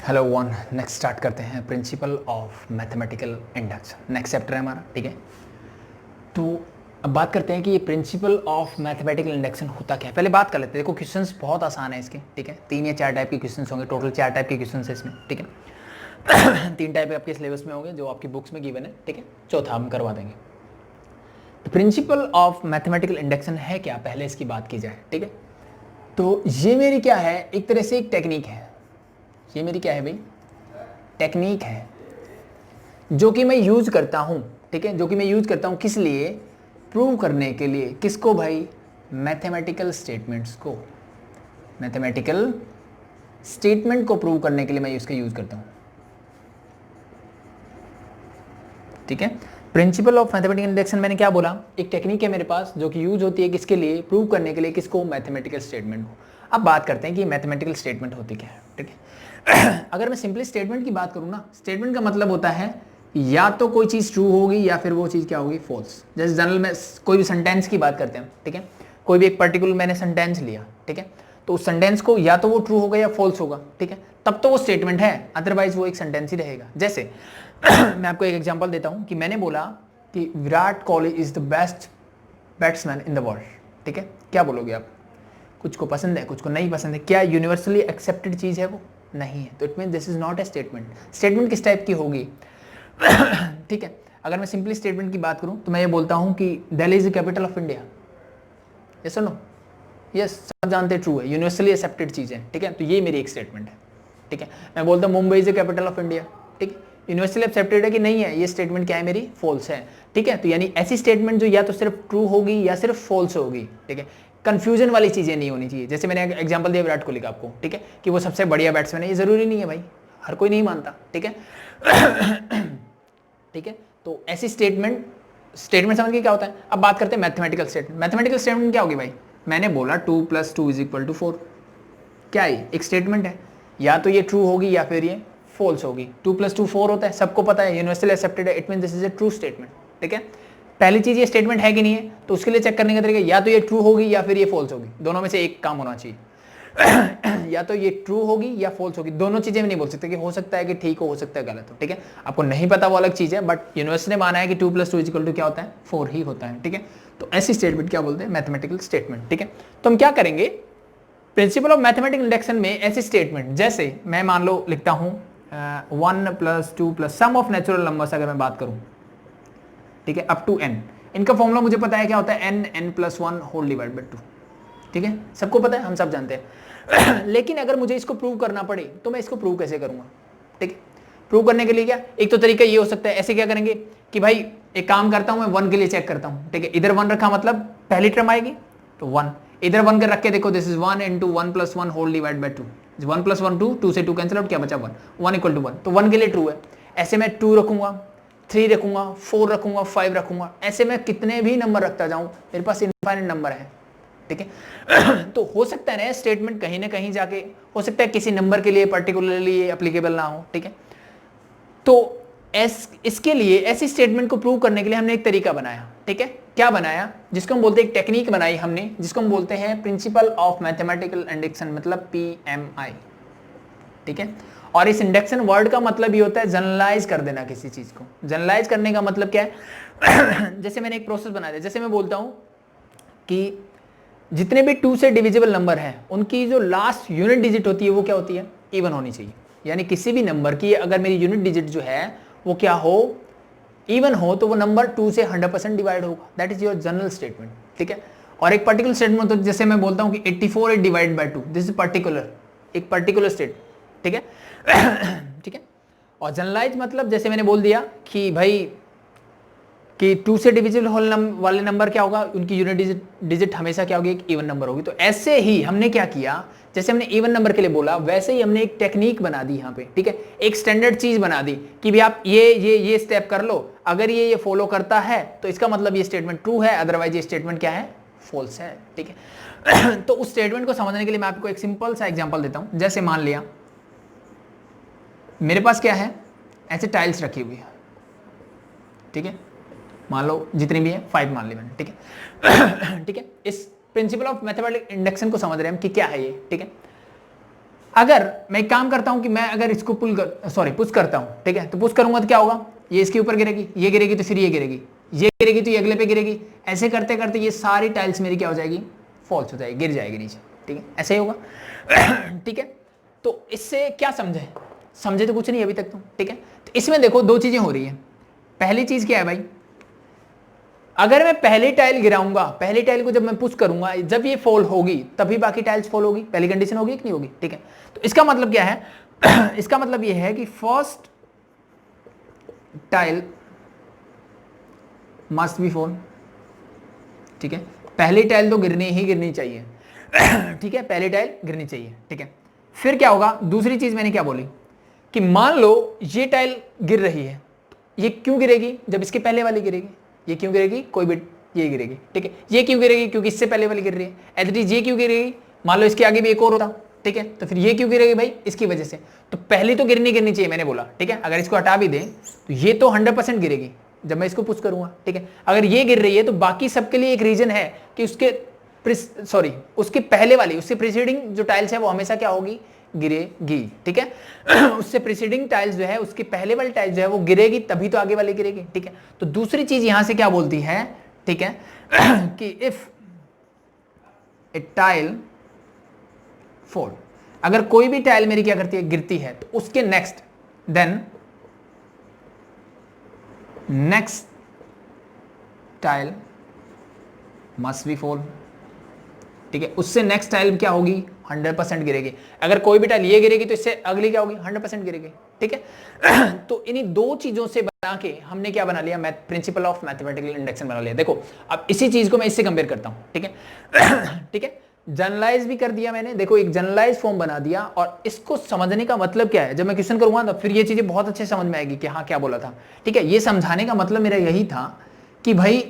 Hello one, next start करते हैं principle of mathematical induction. Next chapter है हमारा, ठीक है। तो अब बात करते हैं कि ये प्रिंसिपल ऑफ मैथमेटिकल इंडक्शन होता क्या है। पहले बात कर लेते हैं। देखो क्वेश्चंस बहुत आसान है इसके, ठीक है। 3 या 4 टाइप के क्वेश्चंस होंगे, टोटल 4 टाइप के क्वेश्चंस है इसमें, ठीक है। 3 टाइप आपके सिलेबस में होंगे जो आपकी बुक्स में गिवन है, ठीक है। चौथा हम करवा देंगे। तो प्रिंसिपल ऑफ मैथमेटिकल इंडक्शन है क्या, पहले इसकी बात की जाए, ठीक है। तो ये मेरी क्या है, एक तरह से एक टेक्निक है। ये मेरी क्या है भाई, टेक्निक है जो कि मैं यूज करता हूं, ठीक है। जो कि मैं यूज करता हूं किस लिए, प्रूव करने के लिए। किसको भाई, मैथमेटिकल स्टेटमेंट्स को। मैथमेटिकल स्टेटमेंट को प्रूव करने के लिए मैं इसका यूज करता हूं, ठीक है। प्रिंसिपल ऑफ मैथमेटिकल इंडक्शन मैंने क्या बोला, एक टेक्निक है मेरे पास जो कि यूज होती है किसके लिए, प्रूव करने के लिए। किसको, मैथमेटिकल स्टेटमेंट को। अब बात करते हैं कि मैथमेटिकल स्टेटमेंट होती क्या है, ठीक है। अगर मैं सिंपली स्टेटमेंट की बात करूं ना, स्टेटमेंट का मतलब होता है या तो कोई चीज ट्रू होगी या फिर वो चीज क्या होगी, फॉल्स। जैसे जनरल में कोई भी सेंटेंस की बात करते हैं, ठीक है। कोई भी एक पर्टिकुलर मैंने सेंटेंस लिया, ठीक है। तो उस सेंटेंस को या तो वो ट्रू होगा या फॉल्स होगा, ठीक है। तब तो वो स्टेटमेंट है, अदरवाइज वो एक सेंटेंस ही रहेगा। जैसे मैं आपको एक एग्जांपल देता हूं कि मैंने बोला कि Virat Kohli is the best batsman in the world, ठीक है। क्या बोलोगे आप, कुछ को पसंद है, कुछ को नहीं पसंद है। क्या यूनिवर्सली एक्सेप्टेड चीज है वो, नहीं है। तो it mean this is not a statement. Statement किस टाइप की होगी, ठीक है। अगर मैं सिंपली स्टेटमेंट की बात करूं तो मैं ये बोलता हूं कि Delhi is the capital of India. Yes और नो, यस, सब जानते हैं ट्रू है, यूनिवर्सली एक्सेप्टेड चीज है, ठीक है। तो ये मेरी एक स्टेटमेंट है, ठीक है। मैं बोलता हूं Mumbai is the capital of India, ठीक है। यूनिवर्सली एक्सेप्टेड है कि नहीं है, ये स्टेटमेंट क्या है मेरी, फॉल्स है, ठीक है। तो यानी ऐसी स्टेटमेंट जो या तो सिर्फ ट्रू होगी या सिर्फ फॉल्स होगी, ठीक है। कंफ्यूजन वाली चीजें नहीं होनी चाहिए। जैसे मैंने एग्जांपल दिया विराट कोहली का आपको, ठीक है, कि वो सबसे बढ़िया बैट्समैन है, ये जरूरी नहीं है भाई, हर कोई नहीं मानता, ठीक है। ठीक है। तो ऐसी स्टेटमेंट समझ के क्या होता है। अब बात करते हैं मैथमेटिकल स्टेटमेंट। मैथमेटिकल स्टेटमेंट क्या होगी भाई, मैंने बोला 2 + 2 = 4, क्या है, एक स्टेटमेंट है। या तो ये ट्रू होगी या फिर ये फॉल्स होगी। 2 + 2 4 होता है, सबको पता है, यूनिवर्सली एक्सेप्टेड है, it mean this is a true statement, ठीक है। पहली चीज ये स्टेटमेंट है कि नहीं है, तो उसके लिए चेक करने का तरीका या तो ये ट्रू होगी या फिर ये फॉल्स होगी, दोनों में से एक काम होना चाहिए। या तो ये ट्रू होगी या फॉल्स होगी, दोनों चीजें भी नहीं बोल सकते कि हो सकता है कि ठीक हो सकता है गलत हो, ठीक है। आपको नहीं पता वो अलग चीज है, बट यूनिवर्स ने माना है कि 2 + 2 = क्या होता है, 4 ही होता है, ठीक है। तो ऐसी स्टेटमेंट क्या बोलते हैं, मैथमेटिकल स्टेटमेंट, ठीक है। तो हम क्या करेंगे, प्रिंसिपल ऑफ मैथमेटिकल इंडक्शन में ऐसी स्टेटमेंट, जैसे मैं मान लो लिखता हूं 1 + 2 + सम ऑफ नेचुरल नंबर्स, अगर मैं बात करूं, ठीक है, अप टू n। इनका फॉर्मूला मुझे पता है क्या होता है, n+1/2, ठीक है, सबको पता है, हम सब जानते हैं। लेकिन अगर मुझे इसको प्रूव करना पड़े तो मैं इसको प्रूव कैसे करूंगा, ठीक है। प्रूव करने के लिए क्या, एक तो तरीका ये हो सकता है, ऐसे क्या करेंगे कि भाई एक काम करता हूं मैं 1 के लिए चेक करता हूं, ठीक है। इधर 1 रखा मतलब पहली टर्म आएगी तो 1, इधर 1 कर रख के देखो, this is 1 × 1 + 1 whole divide by 2, 1 + 1 2, 2 से 2 कैंसिल आउट, क्या बचा 1, 1 = 1, तो 1 के लिए ट्रू है। ऐसे मैं 2 रखूंगा, 3 रखूंगा, 4 रखूंगा, 5 रखूंगा, ऐसे मैं कितने भी नंबर रखता जाऊं, मेरे पास इनफाइनाइट नंबर है, ठीक है। तो हो सकता है ना स्टेटमेंट कहीं ना कहीं जाके, हो सकता है किसी नंबर के लिए पर्टिकुलरली एप्लीकेबल ना हो, ठीक है। तो इसके लिए ऐसी स्टेटमेंट को प्रूव करने के लिए हमने एक तरीका बनाया, ठीक है। क्या बनाया, जिसको हम बोलते हैं, एक टेक्निक बनाई हमने, जिसको हम बोलते हैं प्रिंसिपल ऑफ मैथमेटिकल इंडक्शन, मतलब PMI, ठीक है। और इस इंडक्शन वर्ड का मतलब ये होता है जनरलाइज कर देना किसी चीज को। जनरलाइज करने का मतलब क्या है, जैसे मैंने एक प्रोसेस बना दिया, जैसे मैं बोलता हूं कि जितने भी 2 से डिविजिबल नंबर हैं उनकी जो लास्ट यूनिट डिजिट होती है वो क्या होती है, इवन होनी चाहिए। यानी किसी भी नंबर की अगर मेरी यूनिट डिजिट जो है वो क्या हो, इवन हो, तो वो नंबर 2 से 100% डिवाइड होगा। That is your general statement, ठीक है। और एक पर्टिकुलर स्टेटमेंट, तो जैसे मैं बोलता हूं कि 84 is divided by 2, this is particular, एक पर्टिकुलर स्टेट, ठीक है। ठीक है। और जनरलाइज मतलब जैसे मैंने बोल दिया कि भाई कि 2 से डिविजिबल होल वाले नंबर क्या होगा, उनकी यूनिट डिजिट हमेशा क्या होगी, एक इवन नंबर होगी। तो ऐसे ही हमने क्या किया, जैसे हमने इवन नंबर के लिए बोला, वैसे ही हमने एक टेक्निक बना दी यहाँ पे, ठीक है। एक स्टैंडर्ड चीज बना दी कि भी आप ये स्टेप कर लो, अगर ये फॉलो करता है तो इसका मतलब ये स्टेटमेंट ट्रू है, अदरवाइज ये स्टेटमेंट क्या है, फॉल्स है, ठीक है। तो उस स्टेटमेंट को समझने के लिए मैं आपको एक सिंपल सा एग्जाम्पल देता हूं। जैसे मान लिया मेरे पास क्या है, ऐसे टाइल्स रखी हुई है, ठीक है, मान लो जितनी भी है 5 मान ली मैंने, ठीक है। ठीक है, इस प्रिंसिपल ऑफ मैथमेटिकल इंडक्शन को समझ रहे हैं हम कि क्या है ये, ठीक है। अगर मैं एक काम करता हूं कि मैं अगर इसको पुश करता हूं, ठीक है, तो पुश करूंगा तो क्या होगा, ये इसके ऊपर गिरेगी, ये गिरेगी तो फिर ये गिरेगी, ये गिरेगी तो ये अगले पे गिरेगी, ऐसे करते करते ये सारी टाइल्स मेरी क्या हो जाएगी, फॉल्स हो जाएगी, गिर जाएगी नीचे, ठीक है, ऐसे ही होगा। ठीक है, तो इससे क्या समझे, समझे तो कुछ नहीं अभी तक तो, ठीक है। तो इसमें देखो दो चीजें हो रही है। पहली चीज क्या है भाई, अगर मैं पहली टाइल गिराऊंगा, पहली टाइल को जब मैं पुश करूंगा, जब ये फॉल होगी तभी बाकी टाइल्स फॉल होगी, पहली कंडीशन होगी कि नहीं होगी, ठीक है। तो इसका मतलब क्या है, इसका मतलब ये है कि first tile must be fall, ठीक है, पहली टाइल तो गिरनी ही गिरनी चाहिए। ठीक है, पहली टाइल गिरनी चाहिए, ठीक है। फिर क्या होगा, दूसरी चीज मैंने क्या बोली कि मान लो ये टाइल गिर रही है, ये क्यों गिरेगी, जब इसके पहले वाली गिरेगी, ये क्यों गिरेगी, कोई भी ये गिरेगी, ठीक है। ये क्यों गिरेगी, क्योंकि इससे पहले वाली गिर रही है। एटलीस्ट ये क्यों गिरेगी, मान लो इसके आगे भी एक और होता, ठीक है, तो फिर ये क्यों गिरेगी भाई, इसकी वजह से। तो पहली तो गिरनी चाहिए मैंने बोला, ठीक है। अगर इसको हटा भी दें तो ये तो 100% गिरेगी जब मैं इसको पुश करूंगा, ठीक है। अगर ये गिर रही है तो बाकी सबके लिए एक रीजन है कि उसके पहले वाली, उससे प्रीसीडिंग जो टाइल्स है वो हमेशा क्या होगी, गिरेगी, ठीक है। उससे प्रीसीडिंग टाइल्स जो है, उसके पहले वाली टाइल्स जो है वो गिरेगी, तभी तो आगे वाली गिरेगी, ठीक है। तो दूसरी चीज यहां से क्या बोलती है, ठीक है, कि इफ ए टाइल फॉल, अगर कोई भी टाइल मेरी क्या करती है, गिरती है, तो उसके next tile must be fall, ठीक है। उससे नेक्स्ट टाइल क्या होगी, 100% गिरेगी। अगर कोई भी टाइल ये गिरेगी तो इससे अगली क्या होगी, 100% गिरेगी, ठीक है। तो इन्हीं दो चीजों से बना के हमने क्या बना लिया, प्रिंसिपल ऑफ मैथमेटिकल इंडक्शन बना लिया। देखो अब इसी चीज को मैं इससे कंपेयर करता हूं, ठीक है। ठीक है, जनरलाइज भी कर दिया मैंने, देखो एक जनरलाइज फॉर्म बना दिया। और इसको समझने का मतलब क्या है, जब मैं क्वेश्चन करूंगा तो फिर ये चीजें बहुत अच्छे समझ में आएगी कि हाँ क्या बोला था, ठीक है। ये समझाने का मतलब मेरा यही था कि भाई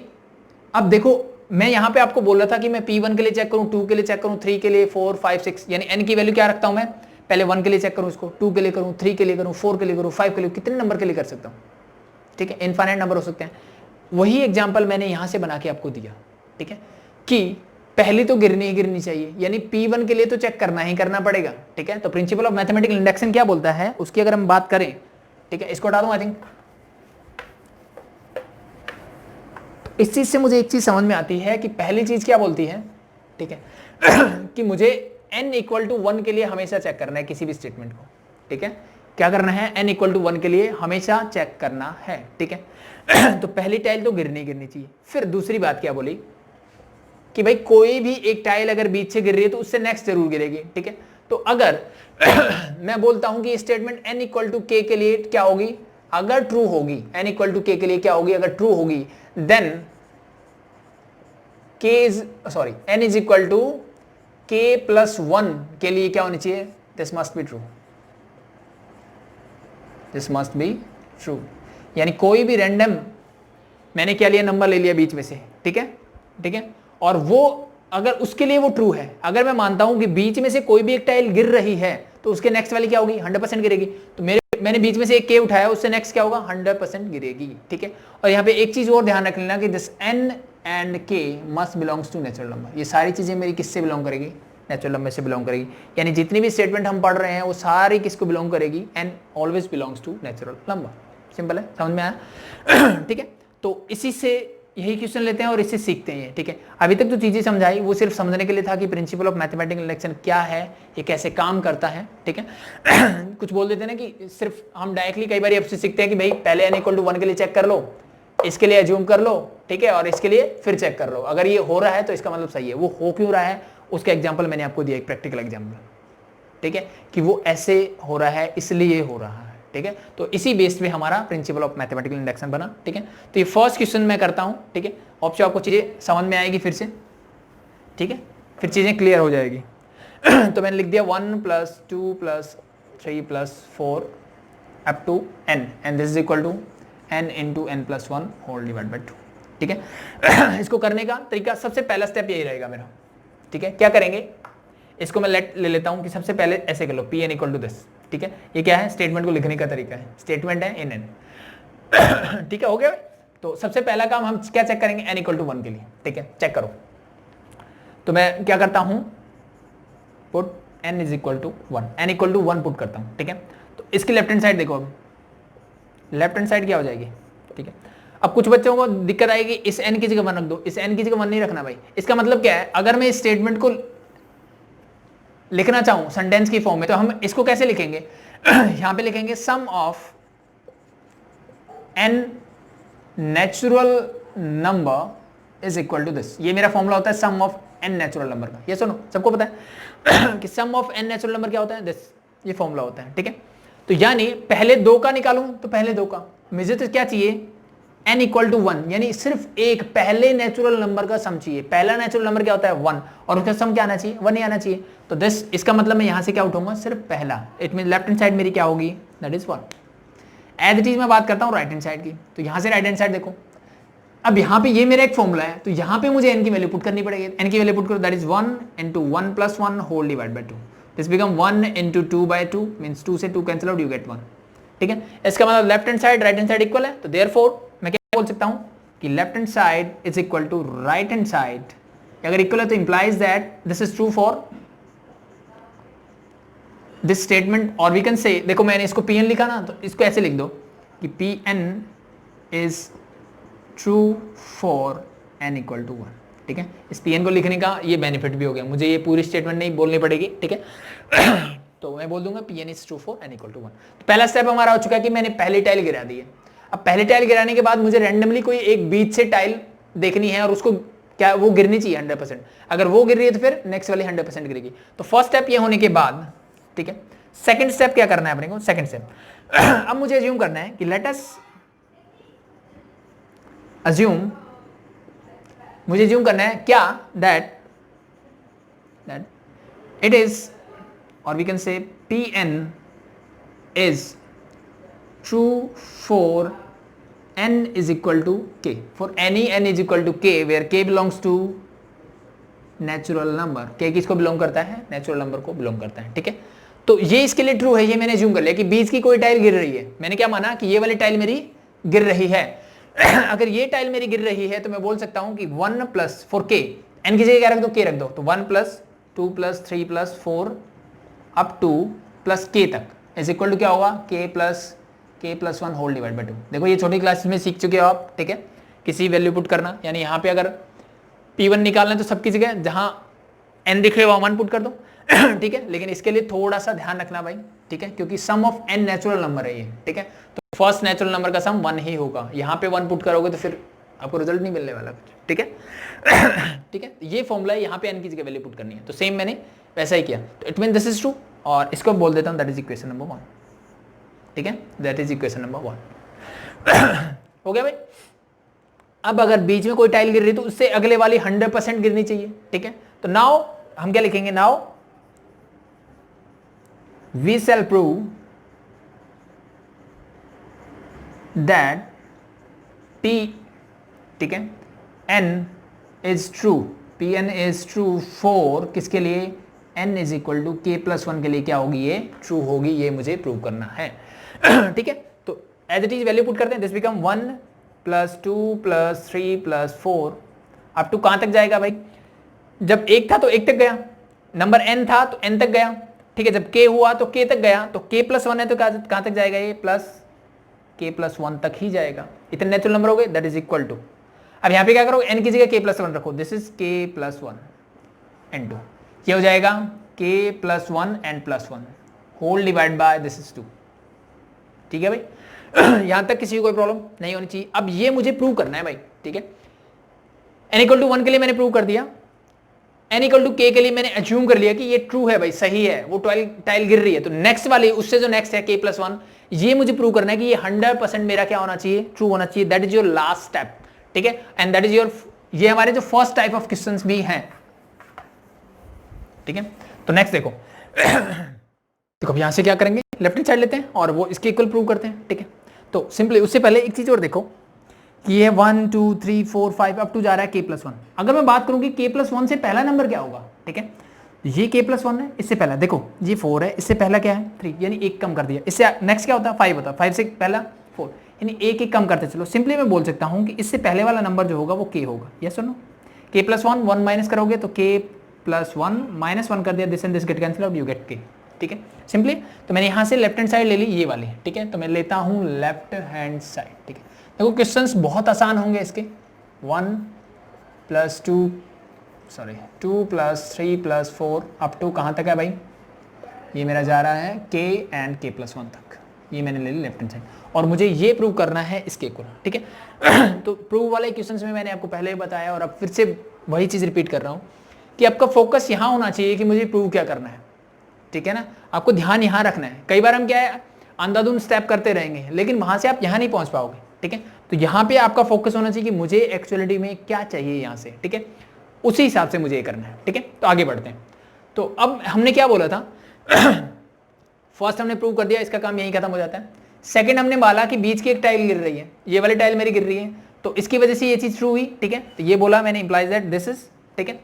अब देखो, मैं यहां पे आपको बोल रहा था कि मैं P1 के लिए चेक करूं, 2 के लिए चेक करूं, 3 के लिए, 4, 5, 6, यानी n की वैल्यू क्या रखता हूं मैं, पहले 1 के लिए चेक करूं इसको, 2 के लिए करूं, 3 के लिए करूं, 4 के लिए करूं, 5 के लिए, कितने नंबर के लिए कर सकता हूं, ठीक है, इनफाइनाइट नंबर हो सकते हैं। वही एग्जांपल मैंने यहां से बना के आपको दिया, ठीक है, कि पहली तो गिरनी ही गिरनी चाहिए, यानी P1 के लिए तो चेक करना ही करना पड़ेगा, ठीक है। तो प्रिंसिपल ऑफ मैथमेटिकल इंडक्शन क्या बोलता है, उसकी अगर हम बात करें, ठीक है, इसको हटा दूं, आई थिंक इस चीज से मुझे एक चीज समझ में आती है कि पहली चीज क्या बोलती है, ठीक है, कि मुझे n = 1 के लिए हमेशा चेक करना है किसी भी स्टेटमेंट को, ठीक है। क्या करना है, n = 1 के लिए हमेशा चेक करना है, ठीक है। तो पहली टाइल तो गिरनी चाहिए। फिर दूसरी बात क्या बोली कि भाई कोई भी एक टाइल अगर बीच से गिर रही है तो उससे नेक्स्ट जरूर गिरेगी, ठीक है। तो अगर मैं बोलता हूं कि स्टेटमेंट n = k के लिए क्या होगी, अगर ट्रू होगी, n = k के लिए क्या होगी, अगर ट्रू होगी, देन n = k+1 के लिए क्या होनी चाहिए, this must be true, this must be true. यानी कोई भी रैंडम मैंने क्या लिया, नंबर ले लिया बीच में से, ठीक है, ठीक है, और वो अगर उसके लिए वो ट्रू है, अगर मैं मानता हूं कि बीच में से कोई भी एक टाइल गिर रही है तो उसके नेक्स्ट वाली क्या होगी, 100% गिरेगी। तो मैंने बीच में से एक k उठाया, उससे नेक्स्ट क्या होगा, 100% गिरेगी, ठीक है। और यहाँ पे एक चीज और ध्यान रख लेना कि this n and k must belongs to natural number. ये सारी चीजें मेरी किससे बिलोंग करेगी, नेचुरल नंबर से बिलोंग करेगी। यानी जितनी भी स्टेटमेंट हम पढ़ रहे हैं वो सारी किसको बिलोंग करेगी, n always belongs to natural number. Simple है, समझ में आया। ठीक है, तो इसी से यही क्वेश्चन लेते हैं और इससे सीखते हैं, ठीक है। अभी तक जो चीजें समझाई वो सिर्फ समझने के लिए था कि प्रिंसिपल ऑफ मैथमेटिकल इंडक्शन क्या है, ये कैसे काम करता है, ठीक है। कुछ बोल देते हैं ना कि सिर्फ हम डायरेक्टली कई बार आपसे सीखते हैं कि भाई पहले n = 1 के लिए चेक कर लो, इसके लिए एज्यूम कर लो, ठीक है, और इसके लिए फिर चेक कर लो। अगर ये हो रहा है तो इसका मतलब सही है। वो हो क्यों रहा है उसका एग्जाम्पल मैंने आपको दिया, एक प्रैक्टिकल एग्जाम्पल, ठीक है, कि वो ऐसे हो रहा है इसलिए हो रहा है, ठीक है। तो इसी बेस पे हमारा प्रिंसिपल ऑफ मैथमेटिकल इंडक्शन बना, ठीक है। तो ये फर्स्ट क्वेश्चन मैं करता हूं, ठीक है, ऑप्शन आपको चीजें समझ में आएगी फिर से, ठीक है, फिर चीजें क्लियर हो जाएगी। तो मैंने लिख दिया 1 + 2 + 3 + 4 up to n and this is equal to n × n + 1 whole divide by 2, ठीक है। इसको करने का तरीका, सबसे पहला स्टेप यही रहेगा मेरा, ठीक है। क्या करेंगे, इसको मैं ले लेता हूं कि सबसे पहले ऐसे कर लो, Pn = दिस, ठीक है। ये क्या है, स्टेटमेंट को लिखने का तरीका है, स्टेटमेंट है इन n, ठीक है, हो गया। तो सबसे पहला काम हम क्या चेक करेंगे, n = 1 के लिए, ठीक है, चेक करो। तो मैं क्या करता हूं, put n is equal to 1, n equal to 1 put करता हूँ, ठीक है। तो इसकी लेफ्ट हैंड साइड देखो, अब लेफ्ट हैंड साइड क्या हो जाएगी, ठीक है। अब कुछ बच्चों को दिक्कत आएगी, इस n की जगह 1 रख दो, इस n की जगह 1 नहीं रखना भाई। इसका मतलब क्या है, अगर मैं इस स्टेटमेंट को लिखना चाहूं सेंटेंस की फॉर्म में, तो हम इसको कैसे लिखेंगे यहां पे लिखेंगे sum of n natural number is equal to this. ये मेरा फॉर्मूला होता है sum of n natural number का। ये सुनो, सबको पता है कि sum of n natural number क्या होता है, दिस, ये फॉर्मूला होता है, ठीक है। तो यानी पहले 2 का निकालूं तो पहले 2 का, मुझे तो क्या चाहिए, n इक्वल टू 1, यानी सिर्फ एक पहले नेचुरल नंबर का सम चाहिए। पहला नेचुरल नंबर क्या होता है 1, और उसका सम क्या आना चाहिए, 1 ही आना चाहिए। तो दिस, इसका मतलब मैं यहां से क्या उठाऊंगा, सिर्फ पहला। It mean left hand side मेरी क्या होगी, that is 1। As it is मैं बात करता हूं राइट हैंड साइड की, तो यहां से राइट हैंड साइड देखो, अब यहां पे ये मेरा एक फॉर्मूला है, तो यहां पे मुझे n की वैल्यू पुट करनी पड़ेगी। n की वैल्यू पुट करो, that is 1 into 1 plus 1 whole divided by 2, this become 1 into 2 by 2, means 2 से 2 कैंसिल आउट, यू गेट 1, ठीक है। इसका मतलब left hand side right hand side equal है, तो देयरफॉर मैं क्या बोल सकता हूं कि left hand side is equal to right hand side. अगर इक्वल है तो implies that this is true for this statement, और वी कैन से, देखो मैंने इसको Pn लिखा ना, तो इसको ऐसे लिख दो कि Pn is true for n equal to 1, ठीक है। इस Pn को लिखने का ये बेनिफिट भी हो गया, मुझे ये पूरी स्टेटमेंट नहीं बोलनी पड़ेगी, ठीक है। तो मैं बोल दूंगा Pn is true for n equal to 1। तो पहला स्टेप हमारा हो चुका है कि मैंने पहली टाइल गिरा दी है। अब पहली टाइल गिराने के बाद मुझे रैंडमली कोई एक बीच से टाइल देखनी है, और उसको क्या वो गिरनी चाहिए 100%। अगर वो गिर रही है तो फिर नेक्स्ट वाली 100% गिरेगी। तो फर्स्ट स्टेप ये होने के बाद, ठीक है, सेकंड स्टेप क्या करना है अपने को, सेकंड स्टेप अब मुझे अज्यूम करना है कि लेट अस अज्यूम, मुझे अज्यूम करना है क्या, दैट इट इज, और we can say Pn is true for n is equal to k, for any n is equal to k where k belongs to natural number. k किसको belong करता है, natural number को belong करता है, ठीक है। तो ये इसके लिए ट्रू है, ये मैंने अज्यूम कर लिया कि बीच की कोई टाइल गिर रही है। मैंने क्या माना कि ये वाली टाइल मेरी गिर रही है अगर ये टाइल मेरी गिर रही है तो मैं बोल सकता हूं कि 1 प्लस फॉर k, n की जगह क्या रख दो, k रख दो, तो 1 plus 2 plus 3 plus 4 up to plus k तक इज इक्वल टू क्या होगा, k plus 1 whole divide by 2। देखो ये छोटी क्लास में सीख चुके हो आप, ठीक है, किसी वैल्यू पुट करना, यानी यहाँ पे अगर P1 निकालना है तो सबकी जगह जहां n दिख रहे हो 1 पुट कर दो ठीक है। लेकिन इसके लिए थोड़ा सा ध्यान रखना भाई, ठीक है, क्योंकि सम ऑफ n नेचुरल नंबर है ये, ठीक है। तो फर्स्ट नेचुरल नंबर का सम 1 ही होगा। यहाँ पे 1 पुट करोगे तो फिर आपको रिजल्ट नहीं मिलने वाला, ठीक है ठीक है। ये फॉर्मूला है, यहाँ पे n की जगह वैल्यू पुट करनी है, तो सेम मैंने वैसा ही किया। तो it mean this is true, और इसको बोल देता हूँ दैट इज इक्वेशन नंबर 1, ठीक है, दैट इज इक्वेशन नंबर 1 हो गया भाई। अब अगर बीच में कोई टाइल गिर रही है तो उससे अगले वाली 100% गिरनी चाहिए, ठीक है। तो नाउ हम क्या लिखेंगे, now we shall prove that P, ठीक है, n is true, Pn is true for किसके लिए, n is equal to k plus 1 के लिए क्या होगी, ये ट्रू होगी, ये मुझे प्रूव करना है ठीक है। तो as it is value put करते हैं, this become 1 plus 2 plus 3 plus 4 up to कहां तक जाएगा भाई, जब 1 था तो 1 तक गया, नंबर n था तो n तक गया, ठीक है। जब k हुआ तो k तक गया, तो k प्लस 1 है तो कहां तक जाएगा, ये प्लस k प्लस 1 तक ही जाएगा। इतने नेचुरल नंबर हो गए, दैट इज इक्वल टू, अब यहाँ पे क्या करो, n की जगह k प्लस 1 रखो, this is k plus 1 n2, ये हो जाएगा k plus 1 n plus 1 whole divide by this is 2, ठीक है भाई यहां तक किसी को कोई प्रॉब्लम नहीं होनी चाहिए। अब ये मुझे प्रूव करना है भाई, ठीक है। n इक्वल टू 1 के लिए मैंने प्रूव कर दिया, n इक्वल टू k के लिए मैंने अज्यूम कर लिया कि ये ट्रू है भाई, सही है, वो टाइल गिर रही है। तो नेक्स्ट वाली, उससे जो नेक्स्ट है k प्लस 1, ये मुझे प्रूव करना है कि ये 100% मेरा क्या होना चाहिए, ट्रू होना चाहिए। That is your last step, ठीक है, एंड दैट इज योर, ये हमारे जो फर्स्ट टाइप ऑफ क्वेश्चंस भी हैं, ठीक है। तो नेक्स्ट देखो देखो अब यहां से क्या करेंगे, लेफ्ट हैंड साइड लेते हैं और वो इसके इक्वल प्रूव करते हैं, ठीक है। तो सिंपली उससे पहले एक चीज और देखो कि ये 1 2 3 4 5 अप टू जा रहा है k प्लस 1। अगर मैं बात करूं कि k प्लस 1 से पहला नंबर क्या होगा, ठीक है, ये k प्लस 1 है, इससे पहला देखो ये 4 है, इससे पहला क्या है 3, यानी एक कम कर दिया, इससे नेक्स्ट क्या होता है 5 होता है, 5 से पहला 4, यानी एक एक कम करते चलो। सिंपली मैं बोल सकता हूं कि इससे पहले वाला नंबर जो होगा वो k होगा, यस और नो। k प्लस 1 1 माइनस करोगे तो k प्लस 1 माइनस 1 कर दिया, this and this get cancel out, you get के, ठीक है सिंपली। तो मैंने यहाँ से लेफ्ट हैंड साइड ले ली ये वाली, ठीक है, तो मैं लेता हूँ लेफ्ट हैंड साइड, ठीक है। देखो क्वेश्चंस बहुत आसान होंगे इसके, 1 plus 2 sorry 2 plus 3 plus 4 up to कहाँ तक है भाई, ये मेरा जा रहा है k एंड k प्लस 1 तक, ये मैंने ले ली लेफ्ट हैंड साइड, और मुझे ये प्रूव करना है इसके इक्वल, ठीक है। तो प्रूव वाले क्वेश्चंस में मैंने आपको पहले ही बताया और अब फिर से वही चीज़ रिपीट कर रहा हूँ कि आपका फोकस यहाँ होना चाहिए कि मुझे प्रूव क्या करना है, ठीक है ना। आपको ध्यान यहाँ रखना है। कई बार हम क्या है अंधाधुंध स्टेप करते रहेंगे, लेकिन वहाँ से आप यहाँ नहीं पहुँच पाओगे, ठीक है। तो यहाँ पे आपका फोकस होना चाहिए कि मुझे एक्चुअलिटी में क्या चाहिए यहाँ से, ठीक है, उसी हिसाब से मुझे ये करना है, ठीक है। तो आगे बढ़ते हैं। तो अब हमने क्या बोला था, फर्स्ट हमने प्रूव कर दिया, इसका काम यही खत्म हो जाता है। सेकंड हमने बोला कि बीच की एक टाइल गिर रही है, ये वाली टाइल मेरी गिर रही है, तो इसकी वजह से ये चीज ट्रू हुई, ठीक है। तो ये बोला मैंने, इंप्लाइज दैट दिस इज, ठीक है।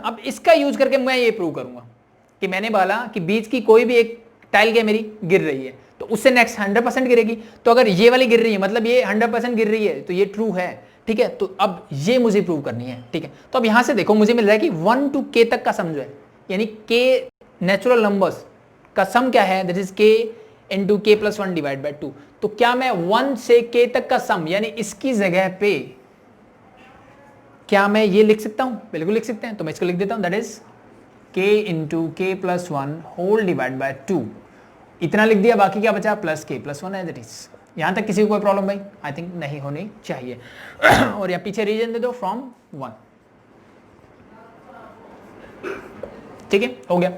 अब इसका यूज करके मैं ये प्रूव करूंगा कि मैंने बोला कि बीच की कोई भी एक टाइल क्या मेरी गिर रही है, तो उससे नेक्स्ट 100% गिरेगी। तो अगर ये वाली गिर रही है मतलब ये 100% गिर रही है, तो ये ट्रू है, ठीक है। तो अब ये मुझे प्रूव करनी है, ठीक है। तो अब यहां से देखो मुझे मिल रहा है कि 1 to k तक का सम जो है, यानी k नेचुरल नंबर्स का सम क्या है, that is k into k plus 1 divide by 2। तो क्या मैं 1 से k तक का सम, यानी इसकी जगह पे क्या मैं ये लिख सकता हूं? बिल्कुल लिख सकते हैं। तो मैं इसको लिख देता हूं, that is k into k plus 1 whole divide by 2। इतना लिख दिया, बाकी क्या बचा, प्लस k प्लस 1 है, दैट इज। यहां तक किसी को कोई प्रॉब्लम भाई? आई थिंक नहीं होनी चाहिए। और यहाँ पीछे रीजन दे दो फ्रॉम 1, ठीक है, हो गया।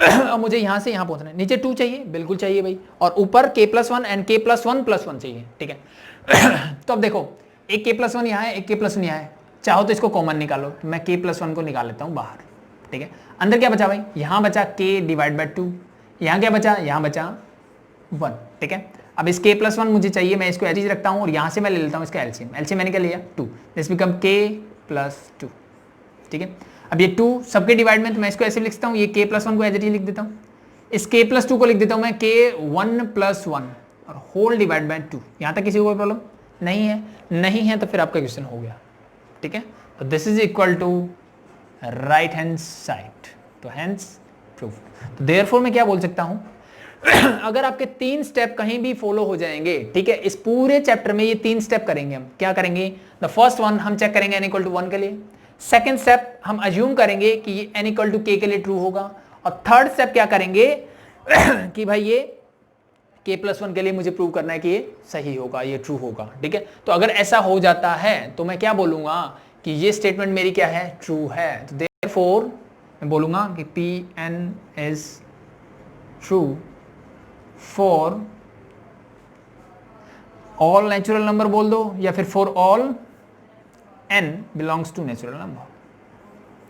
अब मुझे यहां से यहां पहुंचना है, नीचे 2 चाहिए, बिल्कुल चाहिए भाई, और ऊपर k plus 1 and k plus 1 plus 1 चाहिए, ठीक है। तो अब देखो एक k प्लस 1 यहाँ है, एक k प्लस 1 यहाँ है, चाहो तो इसको कॉमन निकालो, तो मैं k प्लस 1 को निकाल लेता हूँ बाहर, ठीक है। अंदर क्या बचा भाई, यहाँ बचा k डिवाइड बाई 2, यहाँ क्या बचा, यहाँ बचा 1, ठीक है। अब इस k प्लस 1 मुझे चाहिए, मैं इसको एज रखता हूँ और यहाँ से मैं ले लेता हूँ इसका एलसीएम। एलसीएम मैंने क्या लिया 2, दिस बिकम k प्लस 2, ठीक है। अब ये 2 सबके डिवाइड में, तो मैं इसको ऐसे लिखता हूँ, ये k प्लस 1 को एज लिख देता हूँ, इस k प्लस 2 को लिख देता हूँ मैं k 1 प्लस 1 और होल डिवाइड बाई 2। यहाँ तक किसी को कोई प्रॉब्लम नहीं है? नहीं है तो फिर आपका क्वेश्चन हो गया, ठीक है। तो this is equal to right hand side, तो हैंस प्रूफ। तो देयरफॉर मैं क्या बोल सकता हूँ, अगर आपके 3 स्टेप कहीं भी फॉलो हो जाएंगे, ठीक है, इस पूरे चैप्टर में ये 3 स्टेप करेंगे हम। क्या करेंगे, द फर्स्ट वन हम चेक करेंगे n इक्वल टू 1 के लिए, सेकेंड स्टेप हम अज्यूम करेंगे कि ये n इक्वल टू k के लिए ट्रू होगा, और थर्ड स्टेप क्या करेंगे कि भाई ये k प्लस 1 के लिए मुझे प्रूव करना है कि ये सही होगा, ये ट्रू होगा, ठीक है। तो अगर ऐसा हो जाता है तो मैं क्या बोलूंगा कि ये स्टेटमेंट मेरी क्या है, ट्रू है। तो देयरफॉर मैं बोलूंगा कि Pn is true for all natural number बोल दो, या फिर for all n belongs to natural number,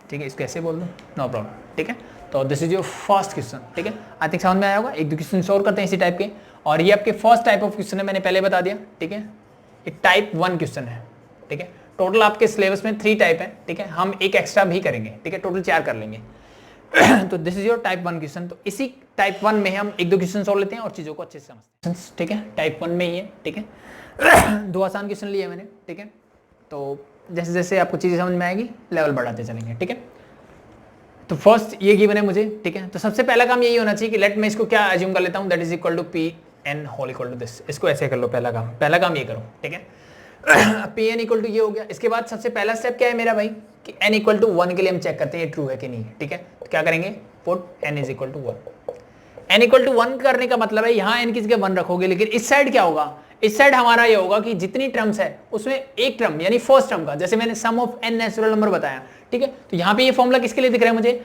ठीक है, इसको ऐसे बोल दो, नो प्रॉब्लम, ठीक है। तो this is your first question, ठीक है। आई थिंक समझ में आया होगा। एक दो क्वेश्चन और करते हैं इसी टाइप के, और ये आपके फर्स्ट टाइप ऑफ क्वेश्चन है, मैंने पहले बता दिया, ठीक है। ये टाइप 1 क्वेश्चन है, ठीक है। टोटल आपके सिलेबस में 3 टाइप है, ठीक है, हम एक एक्स्ट्रा भी करेंगे, ठीक है, टोटल 4 कर लेंगे। तो this is your type 1 question. तो इसी टाइप 1 में हम एक दो क्वेश्चन और लेते हैं और चीजों को अच्छे से समझते हैं, ठीक है। टाइप 1 में ही है, ठीक है। 2 आसान क्वेश्चन लिए मैंने, ठीक है। तो जैसे जैसे आपको चीजें समझ में आएगी लेवल बढ़ाते चलेंगे, ठीक है। तो फर्स्ट ये गिवन है मुझे, ठीक है। तो सबसे पहला काम यही होना चाहिए कि लेट मैं इसको क्या अज्यूम कर लेता हूँ, that is equal to Pn whole equal to this. इसको ऐसे कर लो, पहला काम ये करो, ठीक है। Pn इक्वल टू ये हो गया। इसके बाद सबसे पहला स्टेप क्या है मेरा भाई कि n इक्वल टू 1 के लिए हम चेक करते हैं ये ट्रू है कि नहीं, ठीक है। तो क्या करेंगे, put n is equal to 1। n equal to 1 करने का मतलब है यहाँ n की जगह 1 रखोगे, लेकिन इस साइड क्या होगा, इस साइड हमारा ये होगा कि जितनी टर्म्स है उसमें एक टर्म यानी फर्स्ट टर्म का, जैसे मैंने सम ऑफ n नेचुरल नंबर बताया, ठीक है। तो यहाँ पे ये फॉर्मूला किसके लिए दिख रहा है मुझे,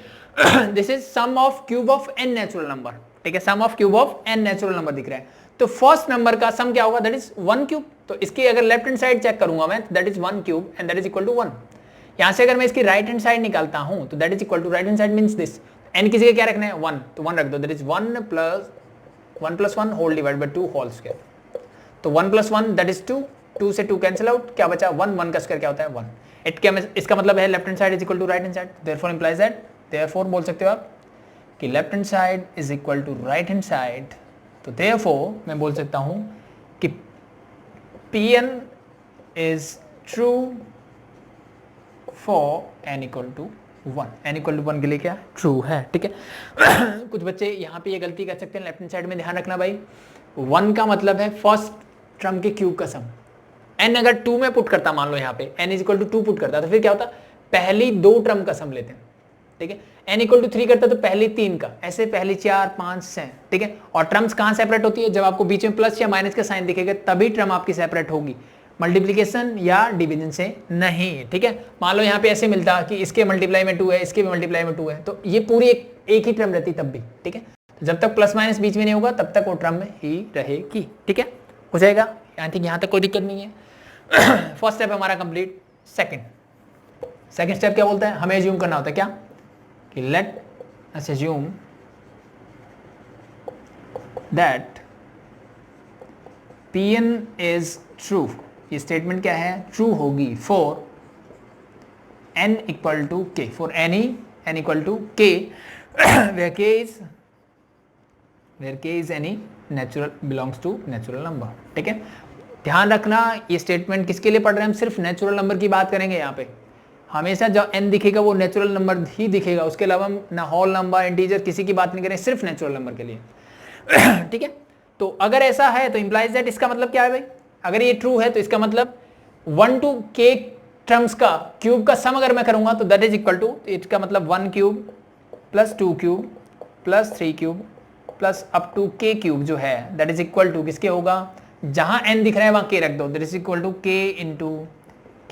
this is sum of cube of n natural number, ठीक है। Sum of cube of n natural number दिख रहा है। तो फर्स्ट नंबर का सम क्या होगा, दैट इज 1 क्यूब। तो इसकी अगर लेफ्ट हैंड साइड चेक करूंगा मैं, that is 1 cube and that is equal to 1। यहां से अगर मैं इसकी राइट हैंड साइड निकालता हूं तो that is equal to, right hand side means this, n की जगह क्या रखना है 1, तो 1 रख दो, that is 1 plus 1 whole divide by 2 whole square. तो 1 प्लस 1 दैट इज 2, 2 से 2 कैंसिल आउट, क्या बचा 1, 1 का स्क्वायर क्या होता है 1। इसका मतलब है left hand side is equal to right hand side, therefore implies that, therefore बोल सकते हो आप कि left hand side is equal to right hand side. तो देयरफॉर मैं बोल सकता हूं कि Pn is true for n equal to 1, n equal to 1 के लिए क्या ट्रू है, ठीक है। कुछ बच्चे यहाँ पे ये गलती कर सकते हैं, लेफ्ट हैंड साइड में ध्यान रखना भाई, 1 का मतलब है फर्स्ट टर्म के क्यूब का सम। n अगर 2 में पुट करता, मान लो यहाँ पे n is equal to 2 put करता, तो फिर क्या होता, पहली 2 टर्म का सम लेते हैं, ठीक है। n इक्वल टू 3 करता तो पहली 3 का, ऐसे पहली 4 5 6, ठीक है। और टर्म्स कहाँ सेपरेट होती है, जब आपको बीच में प्लस या माइनस का साइन दिखेगा तभी टर्म आपकी सेपरेट होगी, मल्टीप्लीकेशन या डिवीजन से नहीं, ठीक है। मान लो यहाँ पे ऐसे मिलता कि इसके मल्टीप्लाई में 2 है, इसके भी मल्टीप्लाई में 2 है, तो ये पूरी एक ही टर्म रहती तब भी, ठीक है। जब तक प्लस माइनस बीच में नहीं होगा तब तक वो टर्म में ही रहेगी, ठीक है, हो जाएगा यहाँ तक कोई दिक्कत नहीं है। फर्स्ट स्टेप हमारा कंप्लीट। सेकंड स्टेप क्या बोलता है, हमें एज्यूम करना होता है क्या, कि let us assume that Pn is true. ये स्टेटमेंट क्या है, ट्रू होगी for n equal to k, for any n equal to k where k is any natural belongs to natural number, ठीक है। ध्यान रखना ये स्टेटमेंट किसके लिए पढ़ रहे हैं, हम सिर्फ नेचुरल नंबर की बात करेंगे यहाँ पे। हमेशा जब n दिखेगा वो नेचुरल नंबर ही दिखेगा, उसके अलावा हम ना होल नंबर इंटीजर किसी की बात नहीं करें, सिर्फ नेचुरल नंबर के लिए। ठीक है, तो अगर ऐसा है तो इंप्लाइज दैट, इसका मतलब क्या है भाई, अगर ये ट्रू है तो इसका मतलब 1 to k टर्म्स का क्यूब का सम अगर मैं करूंगा तो दैट इज इक्वल टू, इसका मतलब 1 cube plus 2 cube plus 3 cube plus up to k cube जो है दैट इज इक्वल टू किसके होगा, जहां n दिख रहा है वहां k रख दो, that is equal to k into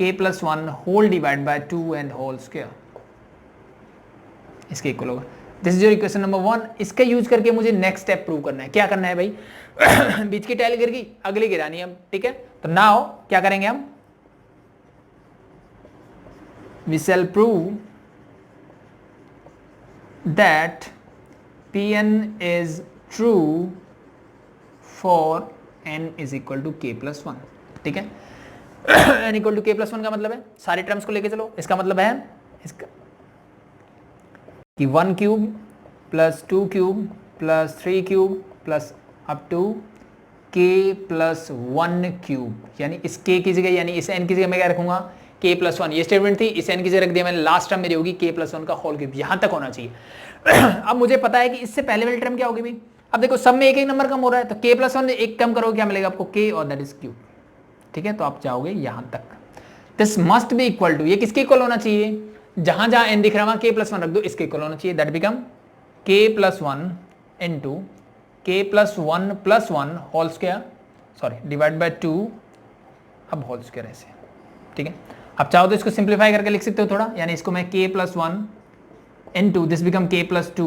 k plus 1 whole divide by 2 and whole square, इसके इक्वल होगा। This is your equation number 1। इसका यूज करके मुझे नेक्स्ट स्टेप प्रूव करना है। क्या करना है भाई, बीच की टाइल गिर गई, अगली गिरानी है हम, ठीक है। तो नाउ क्या करेंगे हम, we shall prove that Pn is true for n is equal to k plus 1, ठीक है। n equal to k plus 1 का मतलब है, सारे टर्म्स को लेके चलो, इसका मतलब है इसका कि 1 cube plus 2 cube plus 3 cube plus up to k plus 1 cube, यानी इस k की जगह, यानी इस n की जगह मैं क्या रखूंगा, k प्लस 1। ये स्टेटमेंट थी, इस n की जगह रख दिया मैंने, लास्ट टर्म मेरी होगी k प्लस 1 का होल क्यूब, यहां तक होना चाहिए। अब मुझे पता है कि इससे पहले वाली टर्म क्या होगी भाई, अब देखो सब में एक एक नंबर कम हो रहा है, तो k प्लस 1 एक कम करो क्या मिलेगा आपको, k और दैट इज क्यूब, ठीक है। तो आप जाओगे यहां तक, this must be equal to, ये किसके इक्वल होना चाहिए, जहां जहां n दिख रहा है वहां k प्लस 1 रख दो, इसके इक्वल होना चाहिए, that become k plus 1 into k plus 1 plus 1 whole square, sorry divide by 2, अब होल स्क्वायर ऐसे, ठीक है। अब चाहो तो इसको सिंप्लीफाई करके लिख सकते हो थोड़ा, यानी इसको मैं k plus 1 into this become k plus 2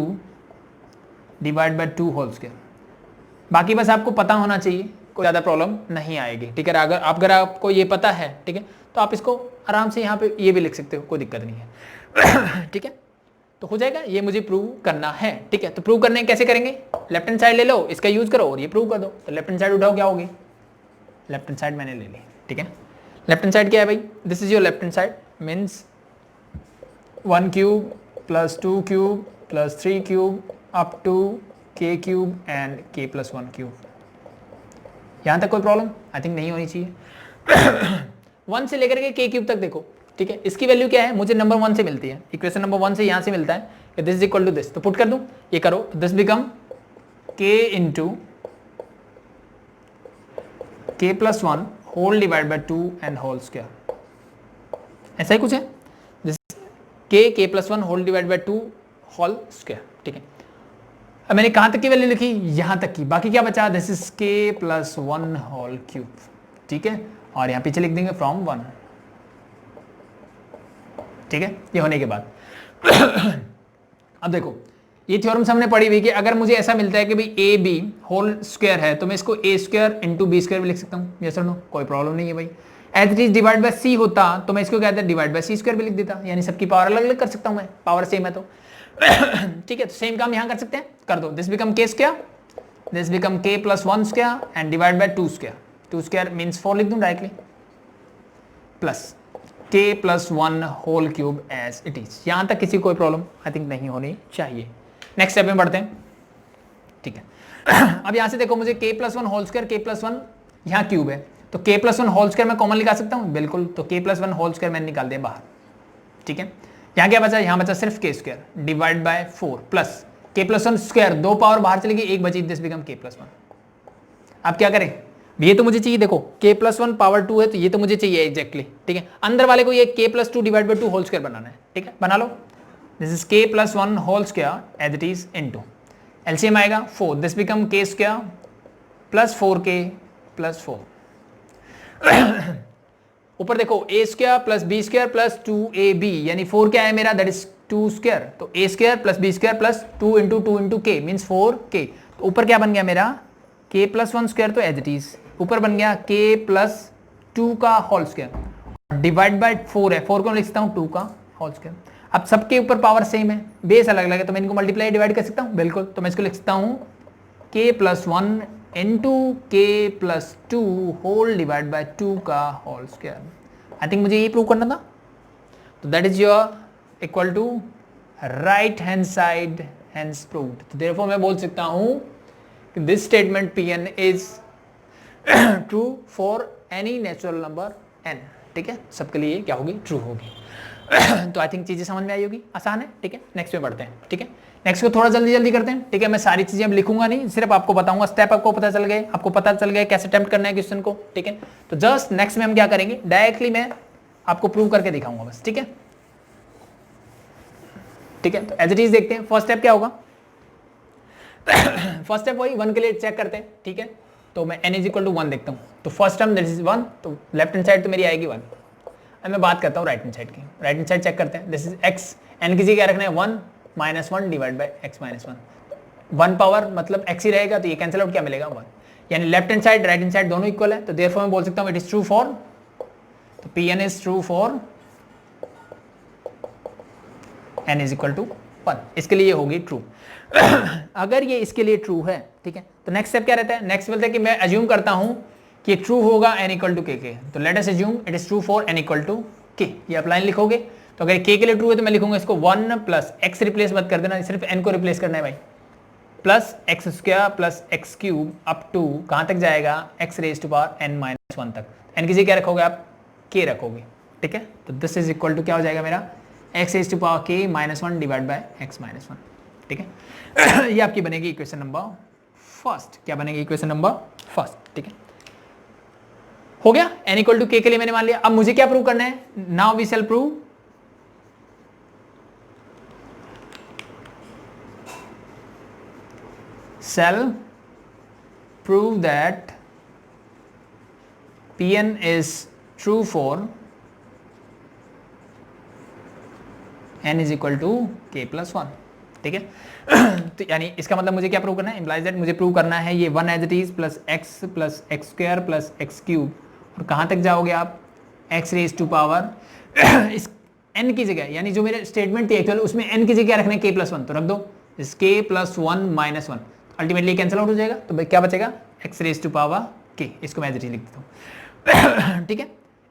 divide by 2 whole square. बाकी बस आपको पता होना चाहिए, कोई ज़्यादा प्रॉब्लम नहीं आएगी, ठीक है। अगर आपको ये पता है, ठीक है, तो आप इसको आराम से यहाँ पे ये भी लिख सकते हो, कोई दिक्कत नहीं है। ठीक है, तो हो जाएगा, ये मुझे प्रूव करना है, ठीक है। तो प्रूव करने कैसे करेंगे, लेफ्ट हैंड साइड ले लो, इसका यूज करो और ये प्रूव कर दो। तो लेफ्ट हैंड साइड उठाओ, क्या होगी, लेफ्ट हैंड साइड मैंने ले ली, ठीक है। लेफ्ट हैंड साइड क्या है भाई, this is your left hand side, means 1 cube plus 2 cube plus 3 cube up to k cube and k plus 1 cube. यहां तक कोई प्रॉब्लम आई थिंक नहीं होनी चाहिए। 1 से लेकर के k क्यूब तक देखो, ठीक है। इसकी वैल्यू क्या है, मुझे नंबर 1 से मिलती है, इक्वेशन नंबर 1 से यहां से मिलता है कि this is equal to this, तो पुट कर दूं, ये करो, this become k into k plus 1 whole divide by 2 and whole square, ऐसा ही कुछ है, this k plus 1 whole divide by 2 whole square, ठीक है। अब मैंने कहां तक की वैल्यू लिखी, यहां तक की, बाकी क्या बचा, this is k plus 1 whole cube, ठीक है। और यहां पीछे लिख देंगे फ्रॉम 1, ठीक है। ये होने के बाद अब देखो, ये थ्योरम हमने पढ़ी हुई कि अगर मुझे ऐसा मिलता है कि भाई ए बी होल स्क्वायर है, तो मैं इसको ए स्क्वायर इंटू बी स्क्वायर भी लिख सकता हूँ, यस और नो, कोई प्रॉब्लम नहीं है भाई। As it is divide by C होता तो मैं इसको कहता डिवाइड बाय सी स्क्वायर भी लिख देता, यानी सबकी पावर अलग अलग कर सकता हूँ मैं, पावर सेम है तो। ठीक है, तो सेम काम यहाँ कर सकते हैं, कर दो, दिस बिकम के square, this become k plus 1 square and divide by 2 square, 2 square means 4 लिख दूँ directly, plus k plus 1 whole cube as it is. यहां तक किसी कोई प्रॉब्लम आई थिंक नहीं होनी चाहिए। नेक्स्ट स्टेप में बढ़ते हैं, ठीक है। अब यहां से देखो, मुझे k plus 1 whole square, k plus 1 यहाँ क्यूब है, तो k प्लस 1 होल स्क्वायर मैं कॉमन निकाल सकता हूँ, बिल्कुल। तो k प्लस 1 होल स्क्वायर मैंने निकाल दिया बाहर, ठीक है। यहाँ क्या बचा, यहाँ बचा सिर्फ के स्क्वायर डिवाइड बाय 4 प्लस के प्लस 1 स्क्वायर, 2 पावर बाहर चलेगी, 1 बची, दिस बिकम के प्लस 1। अब क्या करें, ये तो मुझे चाहिए, देखो के प्लस 1 पावर 2 है तो ये तो मुझे चाहिए एग्जैक्टली, ठीक है। अंदर वाले को ये K plus 2 divide by 2 whole square बनाना है, ठीक है, बना लो। This is K plus 1 whole square as it is into LCM आएगा 4, दिस बिकम के स्क्वायर प्लस 4k प्लस 4। ऊपर देखो A square plus B square plus 2ab, यानी 4 क्या है मेरा, दैट इज 2 स्क्वायर, तो A square plus B square plus 2 into 2 into K means 4k। तो ऊपर क्या बन गया मेरा, k प्लस 1 स्क्वायर, तो एज इट इज ऊपर बन गया k प्लस 2 का होल स्क्वायर डिवाइड बाय 4 है, 4 को लिख सकता हूँ 2 का होल स्क्वायर। अब सबके ऊपर पावर सेम है, बेस अलग अलग है, तो मैं इनको मल्टीप्लाई डिवाइड कर सकता हूँ, बिल्कुल। तो मैं इसको लिख सकता हूँ k प्लस 1 इंटू के प्लस 2 होल डिवाइड बाय 2 का होल स्क्वायर। आई थिंक मुझे ये प्रूव करना था, तो that is your equal to right hand side hence proved. तो देयरफॉर मैं बोल सकता हूँ कि this statement Pn is true for any natural number n, ठीक है, सबके लिए क्या होगी, ट्रू होगी। तो आई थिंक चीजें समझ में आई होगी, आसान है, ठीक है। नेक्स्ट में बढ़ते हैं, ठीक है। नेक्स्ट को थोड़ा जल्दी जल्दी करते हैं, ठीक है। मैं सारी चीजें अब लिखूंगा नहीं, सिर्फ आपको बताऊंगा, स्टेप आपको पता चल गए, आपको पता चल गया कैसे अटेम्प्ट करना है क्वेश्चन को, ठीक है। तो जस्ट नेक्स्ट में हम क्या करेंगे, डायरेक्टली मैं आपको प्रूव करके दिखाऊंगा बस, ठीक है, ठीक है। तो एज इट इज देखते हैं, फर्स्ट स्टेप क्या होगा। फर्स्ट स्टेप वही 1 के लिए चेक करते हैं, ठीक है। तो मैं n इज इक्वल टू 1 देखता हूँ, तो फर्स्ट टर्म दैट इज 1, तो लेफ्ट हैंड साइड तो मेरी आएगी 1। अब मैं बात करता हूँ राइट हैंड साइड की, राइट हैंड साइड चेक करते हैं। दिस इज x, n की जगह क्या रखना है 1 minus 1 divide by x minus 1, 1 power मतलब x ही रहेगा, तो ये कैंसिल आउट क्या मिलेगा 1, यानी left hand side right hand side दोनों इक्वल है, तो देयरफॉर मैं बोल सकता हूँ इट इज ट्रू फॉर, तो Pn is true for n is equal to 1, इसके लिए होगी ट्रू। अगर ये इसके लिए ट्रू है, ठीक है, तो नेक्स्ट स्टेप क्या रहता है, नेक्स्ट बोलते हैं कि मैं अज्यूम करता हूं कि ट्रू होगा n इक्वल टू k, तो let us assume it is true for n equal to k। ये आप लाइन लिखोगे, तो अगर k के लिए ट्रू है तो मैं लिखूंगा इसको 1 प्लस x रिप्लेस मत कर देना, सिर्फ n को रिप्लेस करना है भाई, plus x square plus x cube up to कहां तक जाएगा, x raise to power n minus 1 तक। n की जगह क्या रखोगे आप, k रखोगे, ठीक है। तो दिस इज इक्वल टू क्या हो जाएगा मेरा, x raise to power k minus 1 divide by x minus 1, ठीक है। ये आपकी बनेगी इक्वेशन नंबर फर्स्ट, क्या बनेगी इक्वेशन नंबर फर्स्ट, ठीक है। हो गया, n इक्वल टू k के लिए मैंने मान लिया। अब मुझे क्या प्रूव करना है, now we shall prove that Pn is true for n is equal to k plus 1, ठीक है। तो यानी इसका मतलब मुझे क्या प्रूव करना है, इम्प्लाइज दैट मुझे प्रूव करना है ये 1 as it is plus x square plus x cube, और कहाँ तक जाओगे आप, x रेज टू पावर इस n की जगह, यानी जो मेरे स्टेटमेंट थी एक्चुअल उसमें n की जगह रखना है k प्लस 1, तो रख दो इस k plus 1 minus 1, ultimately cancel out हो जाएगा, तो भाई क्या बचेगा, x raise to power k, इसको मैं एज इट इज लिख देता हूँ। ठीक है,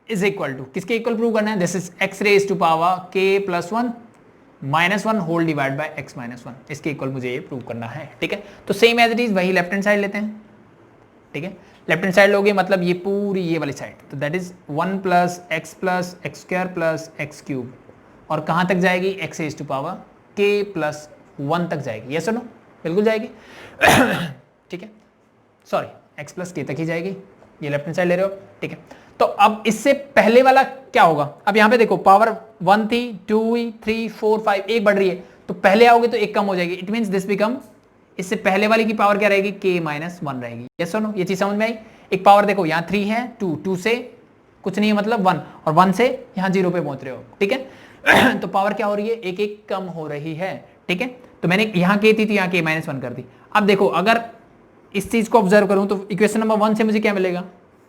इज इक्वल टू किसके इक्वल प्रूव करना है, this is x raise to power k plus 1 minus 1 whole divide by x minus 1, इसके इक्वल मुझे ये प्रूव करना है। ठीक है, तो सेम एज इट इज वही लेफ्ट हैंड साइड लेते हैं। ठीक है, लेफ्ट हैंड साइड लोगे मतलब ये पूरी ये वाली साइड, तो that is 1 plus x square plus x cube, और कहाँ तक जाएगी, x raise to power k plus 1 तक जाएगी, यस और नो, बिल्कुल जाएगी। ठीक है, सॉरी x प्लस k तक ही जाएगी, ये लेफ्ट हैंड साइड ले रहे हो। ठीक है, तो अब इससे पहले वाला क्या होगा, अब यहाँ पे देखो पावर 1 थी, 2 हुई, 3 4 5, एक बढ़ रही है, तो पहले आओगे तो एक कम हो जाएगी, इट मीन्स दिस बिकम, इससे पहले वाली की पावर क्या रहेगी, k माइनस 1 रहेगी, यस और नो, ये चीज समझ में आई। एक पावर देखो यहाँ 3 है, 2 से कुछ नहीं है मतलब 1, और 1 से यहाँ 0 पे पहुंच रहे हो। ठीक है, तो पावर क्या हो रही है, एक एक कम हो रही है। ठीक है, तो मैंने यहाँ k थी तो यहाँ k माइनस 1 कर दी। अब देखो अगर इस चीज को ऑब्जर्व करूं तो इक्वेशन नंबर 1 से मुझे क्या मिलेगा,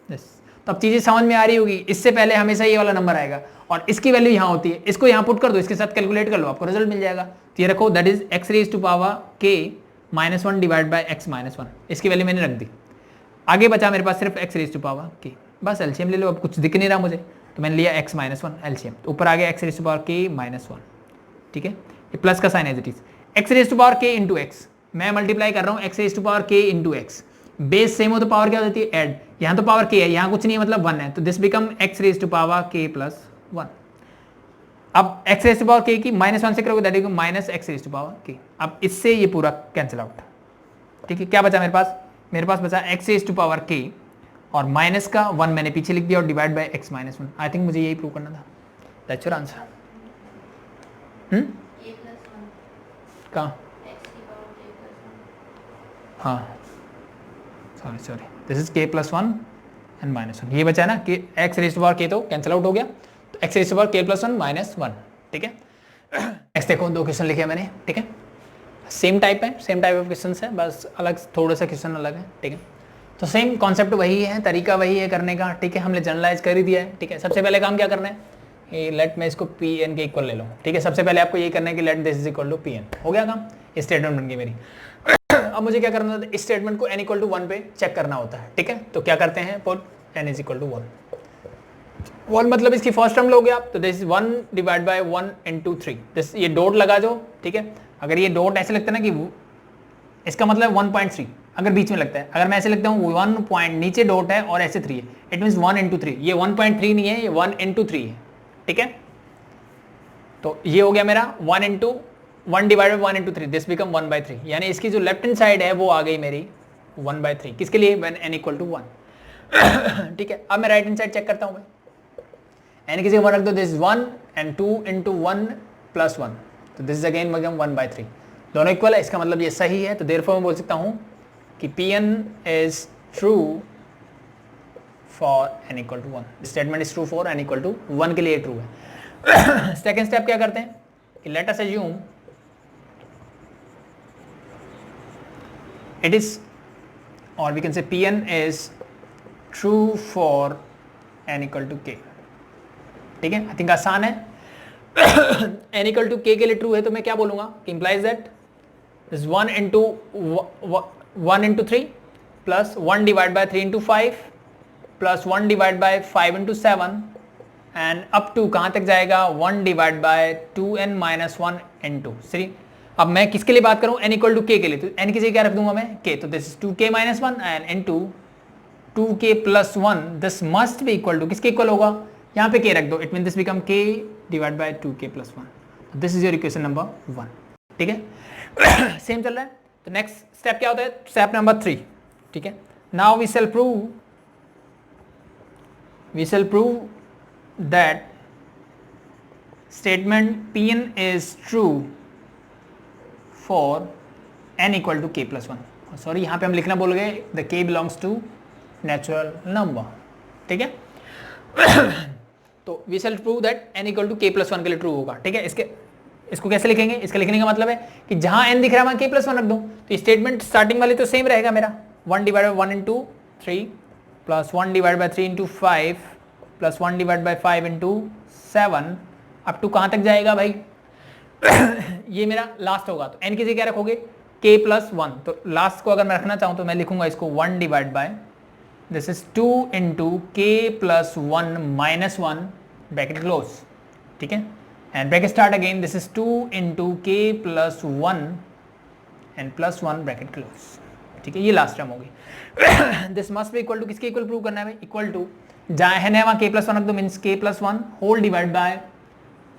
यस, तो अब चीजें समझ में आ रही होगी, इससे पहले हमेशा ये वाला नंबर आएगा और इसकी वैल्यू यहाँ होती है, इसको यहाँ पुट कर दो, इसके साथ कैलकुलेट कर लो, आपको रिजल्ट मिल जाएगा। तो ये रखो that is x raise to power k minus 1 divide by x minus 1, इसकी वैल्यू मैंने रख दी। आगे बचा मेरे पास सिर्फ x raise to power k, बस एलसीएम ले लो, अब कुछ दिख नहीं रहा मुझे, तो मैंने लिया x माइनस 1 एलसीएम, तो ऊपर आ गया x raise to power k minus 1। ठीक है, ये प्लस का sign as it is, x raise to power k into x, मैं मल्टीप्लाई कर रहा हूँ x raise to power k into x, base same हो तो पावर क्या हो जाती है, ऐड, यहाँ तो पावर k है, यहाँ कुछ नहीं है मतलब 1 है, तो this become x raise to power k plus 1। अब एक्स रेज टू पावर के की -1 से करोगे that is minus x raise to power k. अब इससे ये पूरा कैंसिल आउट, ठीक है। क्या बचा मेरे पास? मेरे पास बचा एक्स रेज टू पावर के और माइनस का 1 मैंने पीछे लिख दिया और divide by x minus 1। I think मुझे यही प्रूव करना था। That's your answer. कहाँ? हाँ sorry this is k plus 1 and minus 1। ये बचा है ना कि एक्स रेज टू पावर के तो कैंसिल आउट हो गया, तो x raise to power k plus 1 minus 1, ठीक है। नेक्स्ट देखो 2 क्वेश्चन लिखे मैंने, ठीक है। सेम टाइप है, सेम टाइप ऑफ क्वेश्चन है, बस अलग थोड़ा सा क्वेश्चन अलग है, ठीक है। तो सेम कॉन्सेप्ट वही है, तरीका वही है करने का, ठीक है। हमने जनरलाइज कर ही दिया है, ठीक है। सबसे पहले काम क्या करना है, लेट मैं इसको पी एन के इक्वल ले लूँ, ठीक है। सबसे पहले आपको ये करना है कि let this is equal to P n. हो गया काम, स्टेटमेंट बन गई मेरी। अब मुझे क्या करना होता है, इस स्टेटमेंट को n इक्वल टू 1 पे चेक करना होता है, ठीक है। तो क्या करते हैं, put n is equal to 1 मतलब इसकी फर्स्ट टर्म लोगे आप, तो this is 1 divide by 1 into 3। This ये डॉट लगा जो, ठीक है। अगर ये डॉट ऐसे लगता है ना कि इसका मतलब 1.3 अगर बीच में लगता है, अगर मैं ऐसे लिखता हूँ 1 पॉइंट नीचे डॉट है और ऐसे 3 है, इट मीन्स 1 इंटू 3। ये 1.3 नहीं है, ये 1 इंटू 3 है, ठीक है। तो ये हो गया मेरा 1 into 1 divide by 1 into 3, this become 1/3। यानी इसकी जो लेफ्ट हैंड साइड है वो आ गई मेरी 1/3। किसके लिए? व्हेन n इक्वल टू 1, ठीक है। अब मैं राइट हैंड साइड चेक करता हूँ भाई, n किसी को रख दो, दिस 1 एंड 2 इंटू 1 प्लस 1, तो दिस इज अगेन बिकम 1/3। दोनों इक्वल है, इसका मतलब ये सही है। तो देयरफॉर मैं बोल सकता हूँ कि Pn is true for n equal to 1। Statement is true for n equal to 1 के लिए ट्रू है। सेकेंड स्टेप क्या करते हैं कि let us assume it is, or we can say Pn is true for n equal to k, ठीक है। I think आसान है। n इक्वल टू k के लिए ट्रू है तो मैं क्या बोलूंगा कि implies that is 1 into 1 into 3 plus 1 divided by 3 into 5 plus 1 divided by 5 into 7 and up to कहाँ तक जाएगा 1 divided by 2n minus 1 into 3। अब मैं किसके लिए बात करूं, n इक्वल टू k के लिए, तो n की जगह क्या रख दूंगा मैं k, तो this is 2k minus 1 and into 2k plus 1, this must be equal to, किसके इक्वल होगा, यहाँ पे k रख दो, it mean this become k divide by 2k plus 1। This is your equation number 1, ठीक है। सेम चल रहा है। तो नेक्स्ट स्टेप क्या होता है, स्टेप नंबर 3, ठीक है। Now we shall prove that statement Pn is true for n equal to k plus 1। Sorry यहाँ पे हम लिखना भूल गए, the k belongs to natural number, ठीक है। तो we shall prove that n equal to k plus 1 के लिए ट्रू होगा, ठीक है। इसको कैसे लिखेंगे, इसका लिखने का मतलब है कि जहां n दिख रहा है वहां k प्लस 1 रख दो। तो स्टेटमेंट स्टार्टिंग वाली तो सेम रहेगा मेरा, 1 divide by 1 into 3 plus 1 divide by 3 into 5 plus 1 divide by 5 into 7 up to कहाँ तक जाएगा भाई। ये मेरा लास्ट होगा, तो n की जगह क्या रखोगे k प्लस 1। तो लास्ट को अगर मैं रखना चाहूँ तो मैं लिखूंगा इसको 1 divide by this is 2 into k plus 1 minus 1 bracket close, ठीक है। And bracket start again, this is 2 into k plus 1 and plus 1 bracket close, ठीक है। ये लास्ट टर्म होगी। This must be equal to, किसके इक्वल प्रूव करना है भाई, इक्वल टू जहाँ है वहाँ k प्लस 1 रख दो, means k plus 1 whole divide by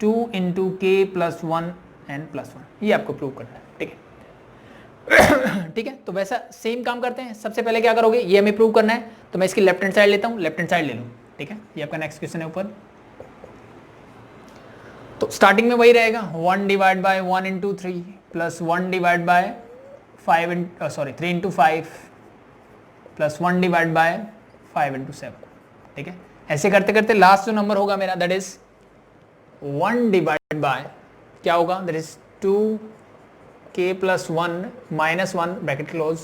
2 into k plus 1 and plus 1। ये आपको प्रूव करना है, ठीक है। ठीक है, तो वैसा सेम काम करते हैं। सबसे पहले क्या करोगे, ये हमें प्रूव करना है, तो मैं इसकी लेफ्ट हैंड साइड लेता हूँ, लेफ्ट हैंड साइड ले लूँ, ठीक है। ये आपका नेक्स्ट क्वेश्चन है ऊपर। तो स्टार्टिंग में वही रहेगा 1 divide by 1 into 3 plus 1 divide by 3 into 5 plus 1 divide by 5 into 7, ठीक है। ऐसे करते करते लास्ट जो नंबर होगा मेरा दैट इज 1 डिवाइड बाय क्या होगा, that is 2k plus 1 minus 1 bracket close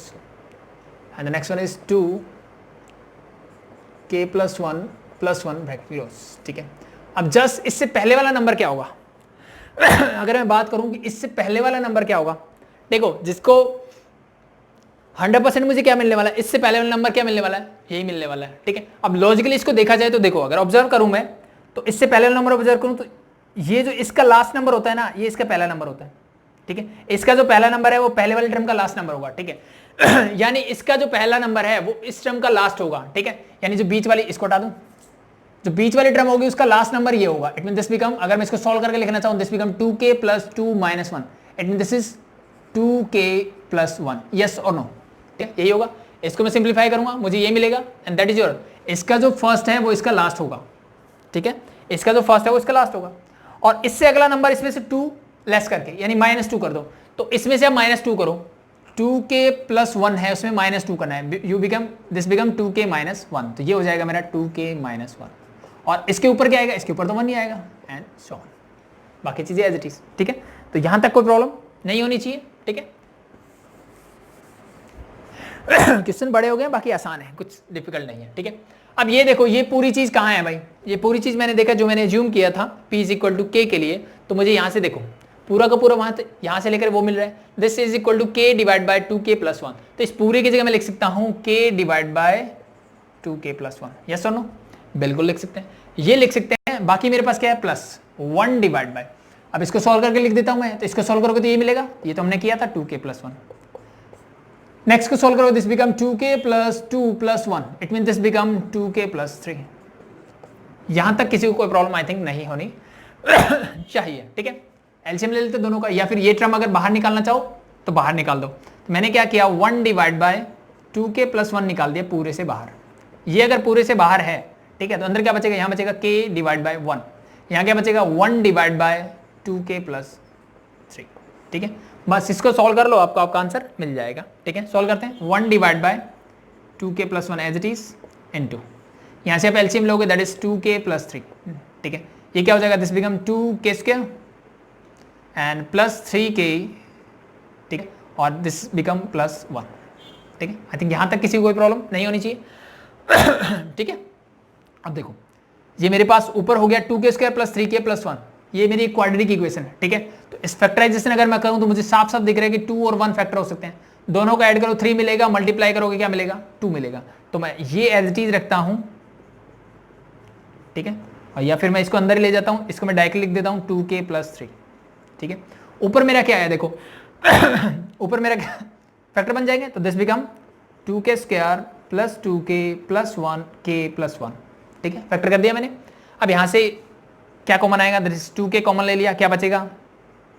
and the next one is 2k plus 1 plus 1 bracket close, ठीक है। अब जस्ट इससे पहले वाला नंबर क्या होगा। अगर मैं बात करूं कि इससे पहले वाला नंबर क्या होगा, देखो जिसको 100% मुझे क्या मिलने वाला है, इससे पहले वाला नंबर क्या मिलने वाला है, यही मिलने वाला है, ठीक है। अब लॉजिकली इसको देखा जाए तो देखो, अगर ऑब्जर्व करूं मैं तो इससे पहले वाला नंबर ऑब्जर्व करूं तो ये जो इसका लास्ट नंबर होता है ना, ये इसका पहला नंबर होता है, ठीक है। इसका जो पहला नंबर है वो पहले वाले टर्म का लास्ट नंबर होगा, ठीक है। यानी इसका जो पहला नंबर है वो इस टर्म का लास्ट होगा, ठीक है। यानी जो बीच वाली इसको हटा दूं, जो बीच वाली टर्म होगी उसका लास्ट नंबर ये होगा. इट मीन दिस बिकम, अगर मैं इसको सॉल्व करके लिखना चाहूं, this become 2k plus 2 minus 1. It mean this is 2k plus 1. Yes और नो, ठीक है, यही होगा. इसको मैं सिंप्लीफाई करूंगा, मुझे ये मिलेगा एंड दैट इज योर. इसका जो फर्स्ट है वो इसका लास्ट होगा, ठीक है, इसका जो फर्स्ट है वो इसका लास्ट होगा. और इससे अगला नंबर इसमें से 2 लेस करके यानी -2 कर दो. तो इसमें से आप -2 करो, 2k प्लस 1 है उसमें -2 करना है. You become, this become 2k minus 1. तो ये हो जाएगा मेरा 2k माइनस 1. और इसके ऊपर क्या आएगा, इसके ऊपर तो 1 ही आएगा एंड सो ऑन. बाकी चीजें एज इट इज, ठीक है. तो यहां तक कोई प्रॉब्लम नहीं होनी चाहिए, ठीक है. क्वेश्चन बड़े हो गए, बाकी आसान है, कुछ डिफिकल्ट नहीं है, ठीक है. अब ये देखो, ये पूरी चीज कहाँ है भाई, ये पूरी चीज मैंने देखा जो मैंने ज्यूम किया था p is equal to k के लिए. तो मुझे यहाँ से देखो पूरा का पूरा वहां यहाँ से लेकर वो मिल रहा है. This is equal to k divide by 2k plus 1. तो इस पूरे की जगह मैं लिख सकता हूँ k divide by 2k plus 1. Yes और नो, बिल्कुल लिख सकते हैं, ये लिख सकते हैं. बाकी मेरे पास क्या है, प्लस 1 डिवाइड बाय. अब इसको सॉल्व करके लिख देता हूं मैं. तो इसको सॉल्व करोगे तो ये मिलेगा, ये तो हमने किया था 2k प्लस 1. नेक्स्ट को सॉल्व करो, this become 2k plus 2 plus 1. It mean this become 2k plus 3. यहां तक किसी को कोई प्रॉब्लम आई थिंक नहीं होनी चाहिए, ठीक है. एलसीएम ले लेते दोनों का, या फिर ये टर्म अगर बाहर निकालना चाहो तो बाहर निकाल दो. तो मैंने क्या किया, 1 डिवाइड बाय 2k प्लस 1 निकाल दिया पूरे से बाहर. ये अगर पूरे से बाहर है, ठीक है, तो अंदर क्या बचेगा, यहाँ बचेगा k डिवाइड बाय 1. यहाँ क्या बचेगा, 1 डिवाइड बाय 2k प्लस 3, ठीक है. बस इसको सॉल्व कर लो, आपको आपका आंसर मिल जाएगा, ठीक है. सॉल्व करते हैं. 1 divide by 2k plus 1 as it is into, यहाँ से आप एलसीएम लोगे, दैट इज 2k प्लस 3, ठीक है. ये क्या हो जाएगा, this become 2k square and plus 3k, ठीक है, और दिस बिकम प्लस 1, ठीक है. आई थिंक यहाँ तक किसी को कोई प्रॉब्लम नहीं होनी चाहिए, ठीक है. अब देखो, ये मेरे पास ऊपर हो गया 2k square plus 3k plus 1. ये मेरी क्वाड्रेटिक इक्वेशन है, ठीक है. तो इस फैक्टराइजेशन अगर मैं करूं तो मुझे साफ साफ दिख रहा है कि 2 और 1 फैक्टर हो सकते हैं. दोनों को ऐड करो 3 मिलेगा, मल्टीप्लाई करोगे क्या मिलेगा, 2 मिलेगा. तो मैं ये एज इट इज रखता हूं, ठीक है. और या फिर मैं इसको अंदर ही ले जाता हूं, इसको मैं डायरेक्टली लिख देता हूं 2k प्लस 3, ठीक है. ऊपर मेरा क्या है देखो ऊपर मेरा क्या फैक्टर बन जाएंगे. तो this become 2k square plus 2k plus 1k plus 1, ठीक है. फैक्टर कर दिया मैंने. अब यहां से क्या कॉमन आएगा, दिस 2k कॉमन ले लिया, क्या बचेगा,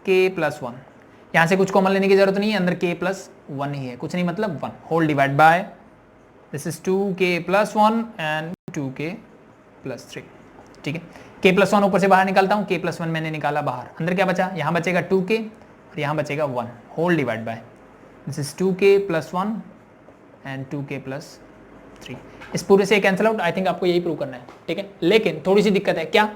k प्लस 1. यहां से कुछ कॉमन लेने की जरूरत नहीं है, अंदर k प्लस 1 ही है, कुछ नहीं मतलब 1 whole divide by this is 2k plus 1 and 2k plus 3, ठीक है. k प्लस 1 ऊपर से बाहर निकालता हूं, k प्लस 1 मैंने निकाला बाहर. अंदर क्या बचा, यहाँ बचेगा 2k और यहाँ बचेगा 1 whole divide by this is 2k plus 1 and 2k plus 3. इस पूरे से कैंसिल आउट. आई थिंक आपको यही प्रूव करना है, ठीक है. लेकिन थोड़ी सी दिक्कत है, क्या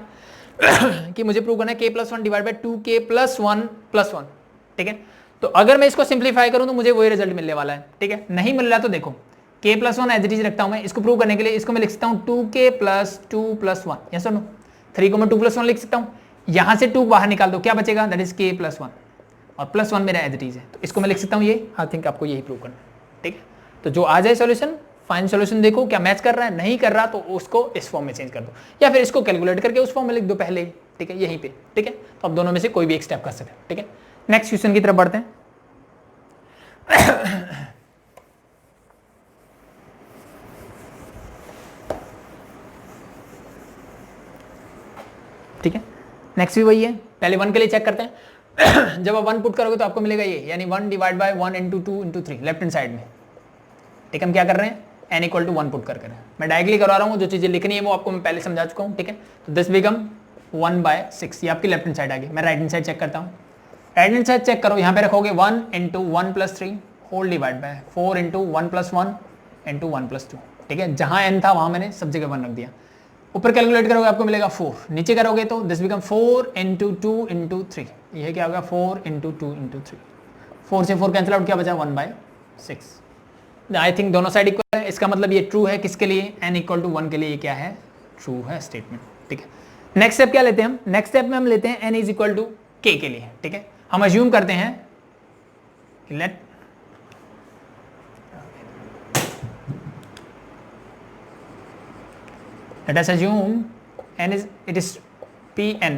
कि मुझे प्रूव करना है k plus 1 divide by 2k plus 1 plus 1, ठीक है. तो अगर मैं इसको सिंप्लीफाई करूं तो मुझे वही रिजल्ट मिलने वाला है, ठीक है. नहीं मिल रहा तो देखो, k plus 1 as it is रखता हूं मैं. इसको प्रूव करने के लिए इसको मैं लिख सकता हूं 2k प्लस 2 प्लस 1. यस और नो, 3 को मैं 2 प्लस 1 लिख सकता हूं. यहां से 2 बाहर निकाल दो, क्या बचेगा, दैट इज k प्लस 1 और प्लस 1 मेरा एज इट इज है. तो इसको मैं लिख सकता हूं ये. आई थिंक आपको यही प्रूव करना है, ठीक है. तो जो आ जाए सोल्यूशन, फाइन सोल्यूशन देखो क्या मैच कर रहा है, नहीं कर रहा तो उसको इस फॉर्म में चेंज कर दो, या फिर इसको कैलकुलेट करके उस फॉर्म में लिख दो पहले ही, ठीक है, यहीं पे, ठीक है. तो अब दोनों में से कोई भी एक स्टेप कर सकते हैं, ठीक है. नेक्स्ट क्वेश्चन की तरफ बढ़ते हैं. ठीक है, नेक्स्ट भी वही है, पहले 1 के लिए चेक करते हैं. जब आप 1 पुट करोगे तो आपको मिलेगा ये, यानी 1 divide by 1 into 2 into 3 left hand side में, ठीक है. हम क्या कर रहे हैं, n इक्वल टू 1 पुट कर रहे हैं. मैं डायरेक्टली करवा रहा हूँ, जो चीजें लिखनी है वो आपको मैं पहले समझा चुका हूँ, ठीक है. तो दिस बिकम 1 बाय 6, ये आपकी लेफ्ट हैंड साइड आ गई. मैं राइट हैंड साइड चेक करता हूँ. राइट हैंड साइड चेक करो, यहाँ पे रखोगे 1 into 1 plus 3 whole divide by 4 into 1 plus 1 into 1 plus 2, ठीक है. जहाँ n था वहाँ मैंने सब जगह 1 रख दिया. ऊपर कैलकुलेट करोगे आपको मिलेगा 4, नीचे करोगे तो दिस बिकम 4 इंटू 2 इंटू 3, ये क्या होगा 4 इंटू 2 इंटू 3. 4 से 4 कैंसिल आउट, क्या बचा 1 बाय 6. आई थिंक दोनों साइड इक्वल है. इसका मतलब ये ट्रू है किसके लिए, n इक्वल टू 1 के लिए ये क्या है, ट्रू है स्टेटमेंट, ठीक है. नेक्स्ट स्टेप क्या लेते हैं हम, नेक्स्ट स्टेप में हम लेते हैं n is equal to k के लिए, ठीक है. हम अज्यूम करते हैं let us assume n is it is Pn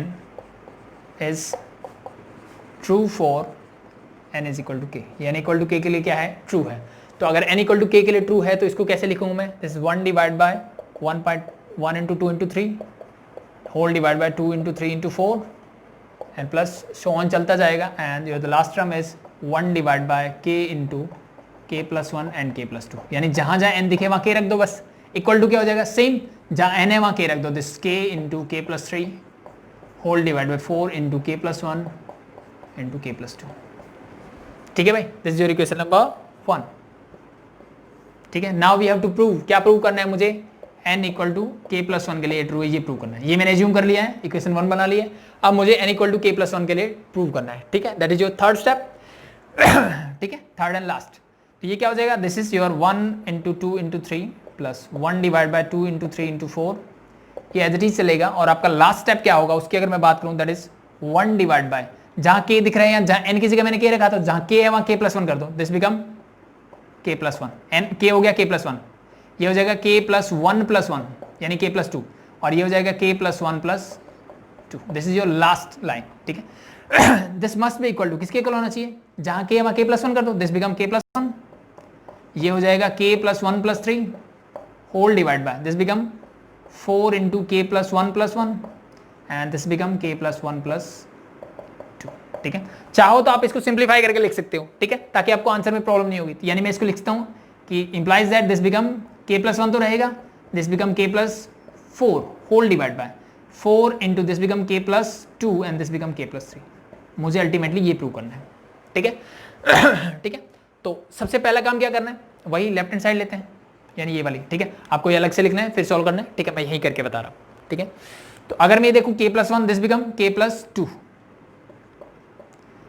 is true for n is equal to k. ये n equal to k के लिए क्या है, ट्रू है. तो अगर n equal to k के लिए ट्रू है तो इसको कैसे लिखूंगा मैं, this 1 divide by 1 into 2 into 3 whole divide by 2 into 3 into 4 and plus so on चलता जाएगा and your the last term is 1 divide by k into k plus 1 and k plus 2। यानी जहां जहां n दिखे वहां k रख दो बस, इक्वल टू क्या हो जाएगा सेम, जहां n है वहां k रख दो, this k into k plus 3 whole divide by 4 into k plus 1 into k plus 2। ठीक है भाई, this is your equation number 1। ठीक है, now we have to prove, क्या प्रूव करना है मुझे, n equal to k plus 1 के लिए ट्रू है ये प्रूव करना है। ये मैंने एज्यूम कर लिया है, इक्वेशन 1 बना लिया है, अब मुझे n equal to k plus 1 के लिए प्रूव करना है। ठीक है, that is your third step. ठीक है, थर्ड एंड लास्ट। तो ये क्या हो जाएगा, this is your 1 into 2 into 3 plus 1 divide by 2 into 3 into 4, ये एज इट इज चलेगा। और आपका लास्ट स्टेप क्या होगा उसकी अगर मैं बात करूं, दैट इज 1 डिवाइड बाय, जहां k दिख रहा है या जहां n की जगह मैंने k रखा था, जहां k है वहां k प्लस 1 कर दो, this become k plus 1, n k हो गया k प्लस 1, ये हो जाएगा k प्लस 1 प्लस 1 यानी k प्लस 2, और ये हो जाएगा k plus 1 plus 2। This is your last line. ठीक है, this must be equal to, किसके इक्वल होना चाहिए, जहां k है वहां k प्लस 1 कर दो, दिस बिकम k प्लस 1, ये हो जाएगा k plus 1 plus 3 whole divide by, this become 4 into k plus 1 plus 1 and this become k plus 1 plus 2। ठीक है, चाहो तो आप इसको सिंप्लीफाई करके लिख सकते हो। ठीक है, ताकि आपको आंसर में प्रॉब्लम नहीं होगी। यानी मैं इसको लिखता हूं कि implies that this become k plus 1 तो रहेगा, this become k plus 4 whole divide by 4 into this become k plus 2 and this become k plus 3। मुझे अल्टीमेटली ये प्रूव करना है। ठीक है, ठीक है, तो सबसे पहला काम क्या करना है, वही लेफ्ट हैंड साइड लेते हैं, यानी ये वाली। ठीक है, आपको ये अलग से लिखना है फिर सॉल्व करना है। ठीक है, मैं यही करके बता रहा हूं। ठीक है, तो अगर मैं देखूं k plus 1 this become k plus 2,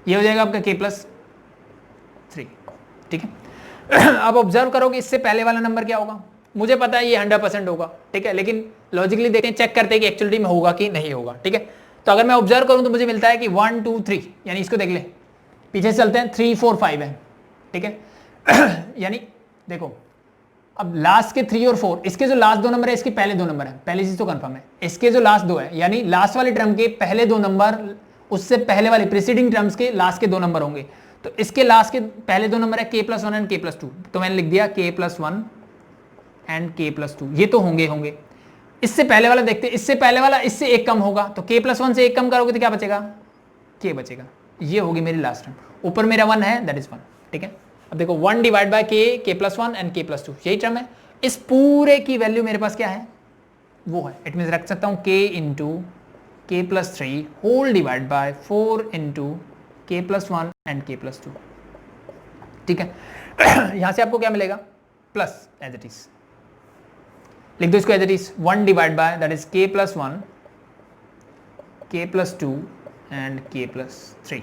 ये हो जाएगा आपका k प्लस 3। ठीक है, अब ऑब्जर्व करोगे इससे पहले वाला नंबर क्या होगा, मुझे पता है ये 100% होगा। ठीक है, लेकिन लॉजिकली देखें, चेक करते हैं कि एक्चुअली में होगा कि नहीं होगा। ठीक है, तो अगर मैं ऑब्जर्व करूं तो मुझे मिलता है कि 1 2 3, यानी इसको देख ले, पीछे से चलते हैं, 3 4 5 है। ठीक है, यानी देखो अब लास्ट के 3 और 4, इसके जो लास्ट 2 नंबर है इसके पहले 2 नंबर है, पहली चीज तो कंफर्म है। इसके जो लास्ट 2 है, यानी लास्ट वाले टर्म के पहले 2 नंबर उससे पहले वाले प्रीसीडिंग टर्म्स के लास्ट के 2 नंबर होंगे। तो इसके लास्ट के पहले 2 नंबर है k plus 1 and k plus 2, तो मैंने लिख दिया k plus 1 and k plus 2, ये तो होंगे। इससे पहले वाला देखते, इससे पहले वाला इससे एक कम होगा, तो k प्लस 1 से एक कम करोगे तो क्या बचेगा, k बचेगा। ये होगी मेरी लास्ट टर्म, ऊपर मेरा 1 है, दैट इज 1। ठीक है, अब देखो 1 divide by k plus 1 and k plus 2, यही टर्म है। इस पूरे की वैल्यू मेरे पास क्या है, वो है, इट मीन रख सकता हूं k into k plus 3 whole divide by 4 into k plus 1 and k plus 2। ठीक है, यहां से आपको क्या मिलेगा, प्लस एज इट इज लिख दो इसको as it is, 1 divide by that is k plus 1 k plus 2 and k plus 3।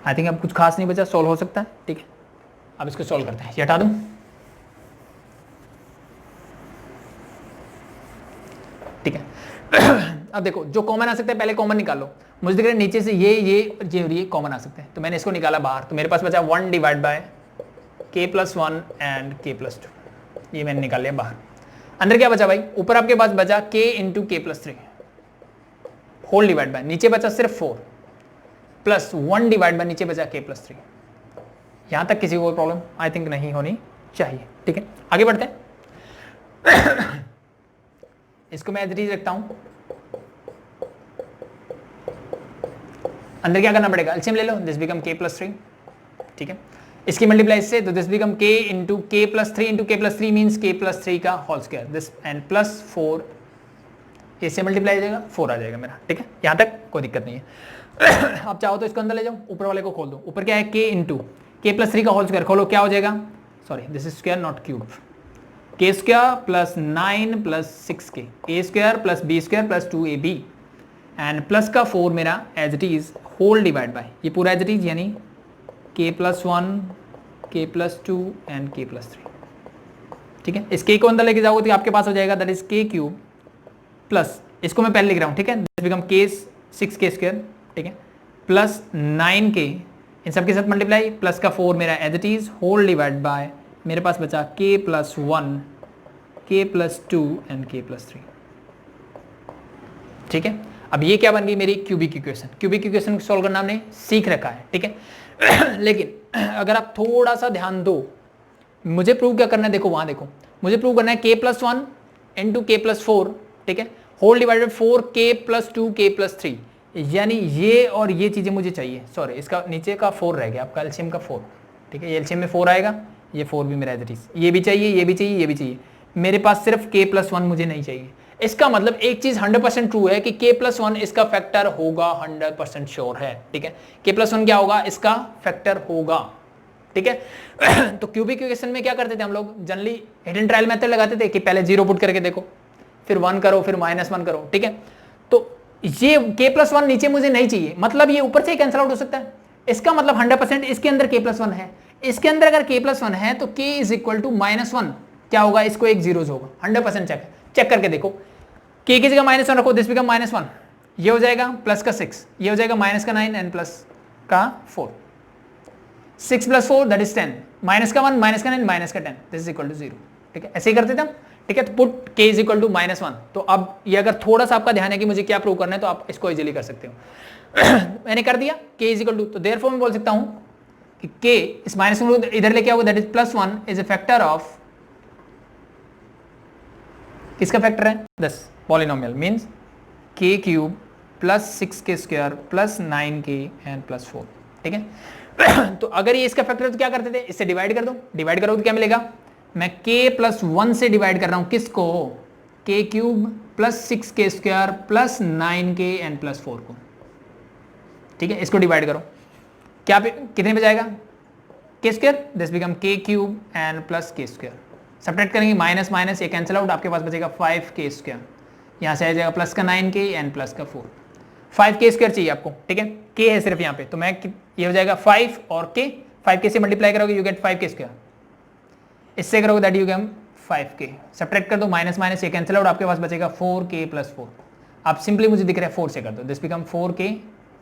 I think अब कुछ खास नहीं बचा, सॉल्व हो सकता है। ठीक है, अब इसको सॉल्व करते हैं, ये हटा दूं। ठीक है, अब देखो जो कॉमन आ सकता है पहले कॉमन निकाल लो। मुझे दिख रहा है नीचे से ये कॉमन आ सकते हैं, तो मैंने इसको निकाला बाहर, तो मेरे पास बचा 1 divide by k plus 1 and k plus 2, ये मैंने निकाल लिया बाहर। अंदर क्या बचा भाई, ऊपर आपके पास बचा k into k plus 3 whole divide by, नीचे बचा सिर्फ 4 प्लस 1 डिवाइड बाय नीचे बचा k प्लस 3। यहां तक किसी को प्रॉब्लम आई थिंक नहीं होनी चाहिए। ठीक है, आगे बढ़ते हैं। इसको मैं एज इट इज रखता हूं, अंदर क्या करना पड़ेगा, एलसीएम ले लो, दिस बिकम k प्लस 3। ठीक है, इसकी मल्टीप्लाई इससे, तो this become k into k plus 3 into k plus 3 means k plus 3 का whole square, this and plus 4, इससे मल्टीप्लाई हो जाएगा 4 आ जाएगा मेरा। ठीक है, यहां तक कोई दिक्कत नहीं है। आप चाहो तो इसको अंदर ले जाओ, ऊपर वाले को खोल दो, ऊपर क्या है k इंटू k प्लस 3 का होल स्क्वायर, खोलो क्या हो जाएगा, sorry this is square not cube, k square plus 9 plus 6k, a square plus b square plus 2ab and plus का 4 मेरा as it is whole divide by, ये पूरा as it is यानी k plus 1 k plus 2 and k plus 3। ठीक है, इस k को अंदर लेके जाओगे तो आपके पास हो जाएगा that is k cube plus, इसको मैं पहले लिख रहा हूं। ठीक है, this become k 6k square. ठीक है, प्लस 9k, इन सब के साथ मल्टीप्लाई, प्लस का 4 मेरा as it is whole divide by, मेरे पास बचा k plus 1 k plus 2 and k plus 3। ठीक है, अब ये क्या बन गई मेरी क्यूबिक इक्वेशन। क्यूबिक इक्वेशन को सॉल्व करना हमने सीख रखा है। ठीक है, लेकिन अगर आप थोड़ा सा ध्यान दो मुझे प्रूव क्या करना है, देखो वहां देखो, मुझे प्रूव करना है k+1 इंटू k+4, ठीक है, होल डिवाइडेड 4k+2k+3, यानी ये और ये चीजें मुझे चाहिए। सॉरी, इसका नीचे का 4 रह गया आपका, एलसीएम का 4, ठीक है, ये एलसीएम में 4 आएगा, ये 4 भी मेरा एज, ये भी चाहिए, ये भी चाहिए, ये भी चाहिए। मेरे पास सिर्फ k+1 मुझे नहीं चाहिए। इसका मतलब एक चीज 100% ट्रू है कि k+1 इसका फैक्टर होगा, 100% श्योर है, ठीक है। k+1 क्या होगा, इसका फैक्टर होगा, ठीक है। तो क्यूबिक इक्वेशन में क्या करते थे हम लोग, जनरली हिडन ट्रायल मेथड लगाते थे कि पहले 0 पुट करके देखो, फिर 1 करो, फिर -1 करो, ठीक है। तो ये k+1 नीचे मुझे नहीं चाहिए, मतलब ये ऊपर से कैंसिल आउट हो सकता है। इसका मतलब 100% इसके अंदर k+1 है। इसके अंदर अगर k+1 है तो k = -1 क्या होगा, इसको एक जीरोज होगा, 100% चेक करके देखो। k की जगह -1 रखो, दिस बिकम -1, ये हो जाएगा प्लस का 6, ये हो जाएगा माइनस का 9 एंड प्लस का 4, 6 + 4 दैट इज 10, माइनस का 1 माइनस का 9 माइनस का 10, दिस इज इक्वल टू 0, ठीक है। ऐसे ही करते थे हम, ठीक है। तो पुट k = -1। तो अब ये अगर थोड़ा सा आपका ध्यान है कि मुझे क्या प्रूव करना है, तो आप इसको इजीली कर सकते हो। मैंने कर दिया k = तो देयरफॉर मैं बोल सकता हूं कि k इस माइनस को इधर लेके आओगे, that is +1 is a factor of, किसका फैक्टर है, 10, polynomial means k³ + 6k² + 9k and +4, ठीक है। तो अगर ये इसका फैक्टर है तो क्या करते थे, इससे डिवाइड कर दो, डिवाइड करोगे तो क्या मिलेगा, मैं k+1 से डिवाइड कर रहा हूं, किसको, k³ + 6k² + 9k एंड +4 को, ठीक है। इसको डिवाइड करो, क्या कितने पे जाएगा, k², this become k³ and plus k², subtract करेंगे, माइनस माइनस ये कैंसिल आउट, आपके पास बचेगा 5k², यहाँ से आ जाएगा प्लस का 9k एंड प्लस का 4, 5k² चाहिए आपको, ठीक है। k है सिर्फ यहाँ पे, तो मैं ये हो जाएगा 5 और k, 5k से मल्टीप्लाई करोगे यू गेट 5k², इससे करोगे that you get 5k, subtract कर दो, माइनस माइनस ये कैंसिल आउट, आपके पास बचेगा 4k + 4, आप सिंपली मुझे दिख रहा है 4 से कर दो, this become 4k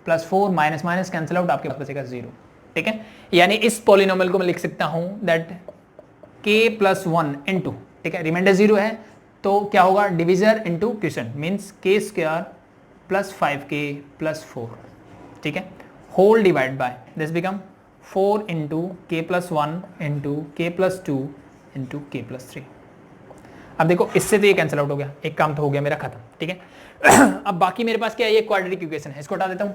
+ 4 minus minus cancel out, आपके पास बचेगा 0, ठीक है। यानी इस पॉलिनोमियल को मैं लिख सकता हूं दैट k+1 इंटू, ठीक है, रिमाइंडर 0 है तो क्या होगा, divisor into question means k² + 5k + 4, ठीक है, whole divide by, this become 4 into k+1 into k+2 into k+3। अब देखो इससे तो ये कैंसिल आउट हो गया, एक काम तो हो गया मेरा खत्म, ठीक है। अब बाकी मेरे पास क्या है, ये क्वाड्रेटिक इक्वेशन है, इसको हटा देता हूं,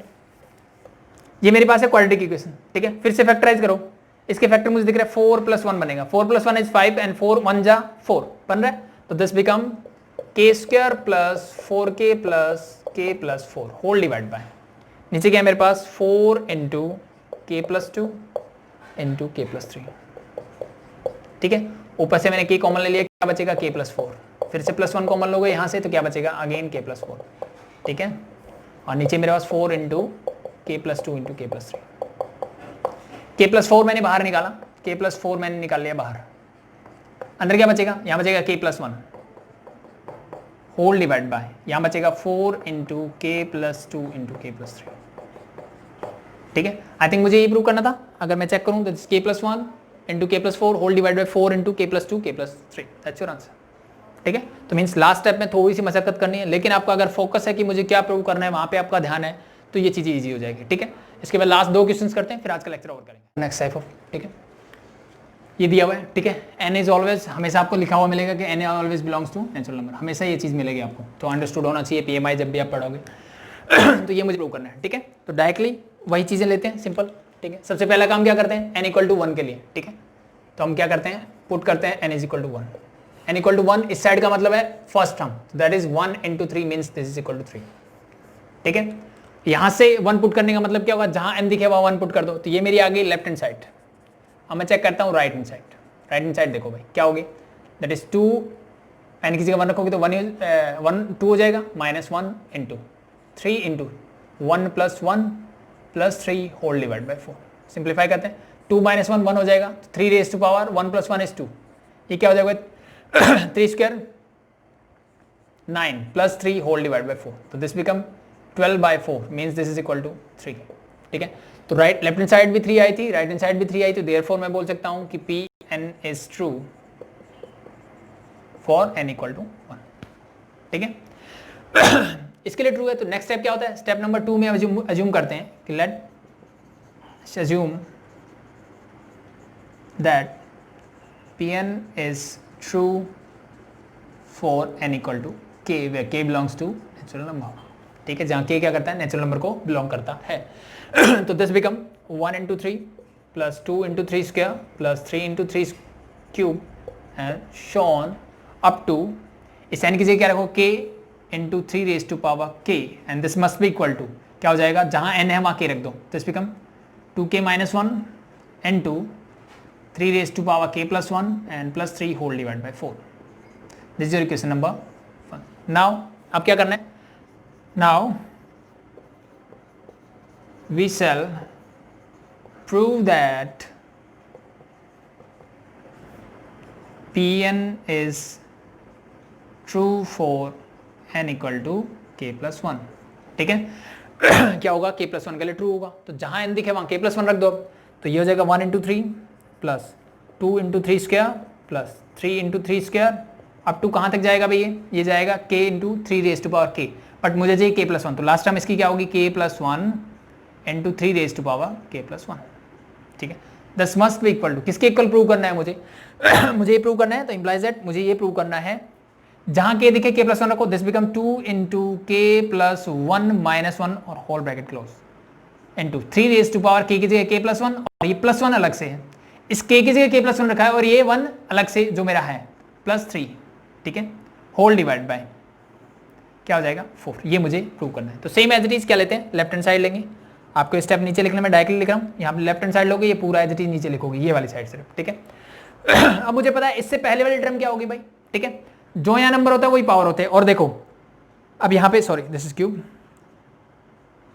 ये मेरे पास है क्वाड्रेटिक इक्वेशन, ठीक है। फिर से फैक्टराइज करो, इसके फैक्टर मुझे दिख रहा है 4 + 1 बनेगा, 4 + 1 इज 5 एंड 4 1 जा 4 बन रहा है, तो this become k² + 4k + k + 4 whole divide by, नीचे क्या है मेरे पास 4 इंटू k+2 इंटू k+3, ठीक है। ऊपर से मैंने k कॉमन ले लिया, क्या बचेगा k+4, फिर से +1 कॉमन लोगे यहाँ से तो क्या बचेगा अगेन k+4, ठीक है। और नीचे मेरे पास 4 into k+2 into k+3, k+4 मैंने बाहर निकाला, k+4 मैंने निकाल लिया बाहर, अंदर क्या बचेगा, यहाँ बचेगा k+1 होल डिवाइड बाय, यहाँ बचेगा 4 इंटू k+2 इंटू k+3, ठीक है। आई थिंक मुझे ये प्रूव करना था, अगर मैं चेक करूँ तो k+1 into k+4 whole divide by 4 into k+2 k+3, that's your answer, ठीक है। तो मीन्स लास्ट स्टेप में थोड़ी सी मशक्कत करनी है, लेकिन आपका अगर फोकस है कि मुझे क्या प्रूव करना है, वहाँ पे आपका ध्यान है तो ये चीज़ें ईजी हो जाएगी, ठीक है। इसके बाद लास्ट 2 क्वेश्चंस करते हैं, फिर आज का लेक्चर ओवर करेंगे। नेक्स्ट टाइप ऑफ, ठीक है, ये दिया हुआ है, ठीक है। n इज ऑलवेज, हमेशा आपको लिखा हुआ मिलेगा कि n always belongs to natural number, हमेशा ये चीज़ मिलेगी आपको, तो अंडरस्टूड होना चाहिए PMI जब भी आप पढ़ोगे। तो ये मुझे प्रूव करना है, ठीक है। तो डायरेक्टली वही चीज़ें लेते हैं, सिंपल, ठीक है। सबसे पहला काम क्या करते हैं, n = 1 के लिए, ठीक है। तो हम क्या करते हैं, पुट करते हैं n = 1, n = 1 इस साइड का मतलब है first term, that is 1 × 3 means this is equal to 3, ठीक है। यहां से 1 पुट करने का मतलब क्या होगा, जहां n दिखे वहां 1 पुट कर दो, तो ये मेरी आ गई लेफ्ट हैंड साइड। अब मैं चेक करता हूँ right hand side, right hand side देखो भाई क्या होगी, दैट इज 2, n की जगह 1 रखोगे तो 2 हो जाएगा, -1 into 3 into 1 + 1 + 3 whole divide by 4, simplify करते हैं, 2 - 1 1 हो जाएगा, 3 raised to power 1 + 1 is 2, ये क्या हो जाएगा 3² 9 + 3 होल डिवाइड बाय 4, तो this become 12/4 means this is equal to 3, ठीक है। तो राइट लेफ्ट हैंड साइड भी 3 आई थी, राइट हैंड साइड भी 3 आई थी, देयरफॉर मैं बोल सकता हूं कि Pn is true for n = 1, ठीक है। इसके लिए ट्रू है, तो नेक्स्ट स्टेप क्या होता है, स्टेप नंबर 2 में अज्यूम करते हैं कि late assume that Pn is true for n equal to k where k belongs to natural number, ठीक है, जहाँ k क्या करता है, नेचुरल नंबर को बिलोंग करता है। तो this become 1 into 3 plus 2 into 3 square plus 3 into 3 cube and shown up to, इस n की जगह क्या रखो, k into 3 raised to power k and this must be equal to, क्या हो जाएगा, जहाँ n है वहाँ k रख दो, this become 2k minus 1 into 3 raised to power k plus 1 and plus 3 whole divided by 4. This is your equation number 1. Now अब क्या करना है, now we shall prove that Pn is true for n equal to k plus 1, ठीक है। क्या होगा, k plus 1 के लिए ट्रू होगा, तो जहां n दिखे वहां k plus 1 रख दो। तो ये हो जाएगा 1 into 3 plus 2 into 3 square plus 3 into 3 square up to कहाँ तक जाएगा भाई, ये जाएगा k into 3 raised to power k, but मुझे चाहिए k plus 1, तो लास्ट टाइम इसकी क्या होगी, k plus 1 into 3 raised to power k plus 1, ठीक है। दस मस्ट बी इक्वल टू, किसके इक्वल प्रूव करना है मुझे, मुझे ये प्रूव करना है, तो इम्प्लाइज दैट मुझे ये प्रूव करना है, जहां k दिखे k plus 1 रखो, this become 2 into k plus 1 minus 1 और whole bracket close into 3 raised to power k की जगह k plus 1 और ये plus 1 अलग से है, इस k की जगह k plus 1 रखा है और ये 1 अलग से जो मेरा है प्लस 3, ठीक है, होल डिवाइड बाय क्या हो जाएगा 4, ये मुझे प्रूव करना है। तो सेम एज इट इज क्या लेते हैं, लेफ्ट हैंड साइड लेंगे, आपको स्टेप नीचे लिखना, मैं डायरेक्टली लिख रहा हूँ, यहाँ पे लेफ्ट हैंड साइड लोगे, ये पूरा एज इट इज नीचे लिखोगे, ये वाली साइड सिर्फ, ठीक है। अब मुझे पता है इससे पहले वाली टर्म क्या होगी भाई, ठीक है, जो यहाँ नंबर होता है वही पावर होते हैं, और देखो अब यहाँ पे सॉरी दिस इज क्यूब,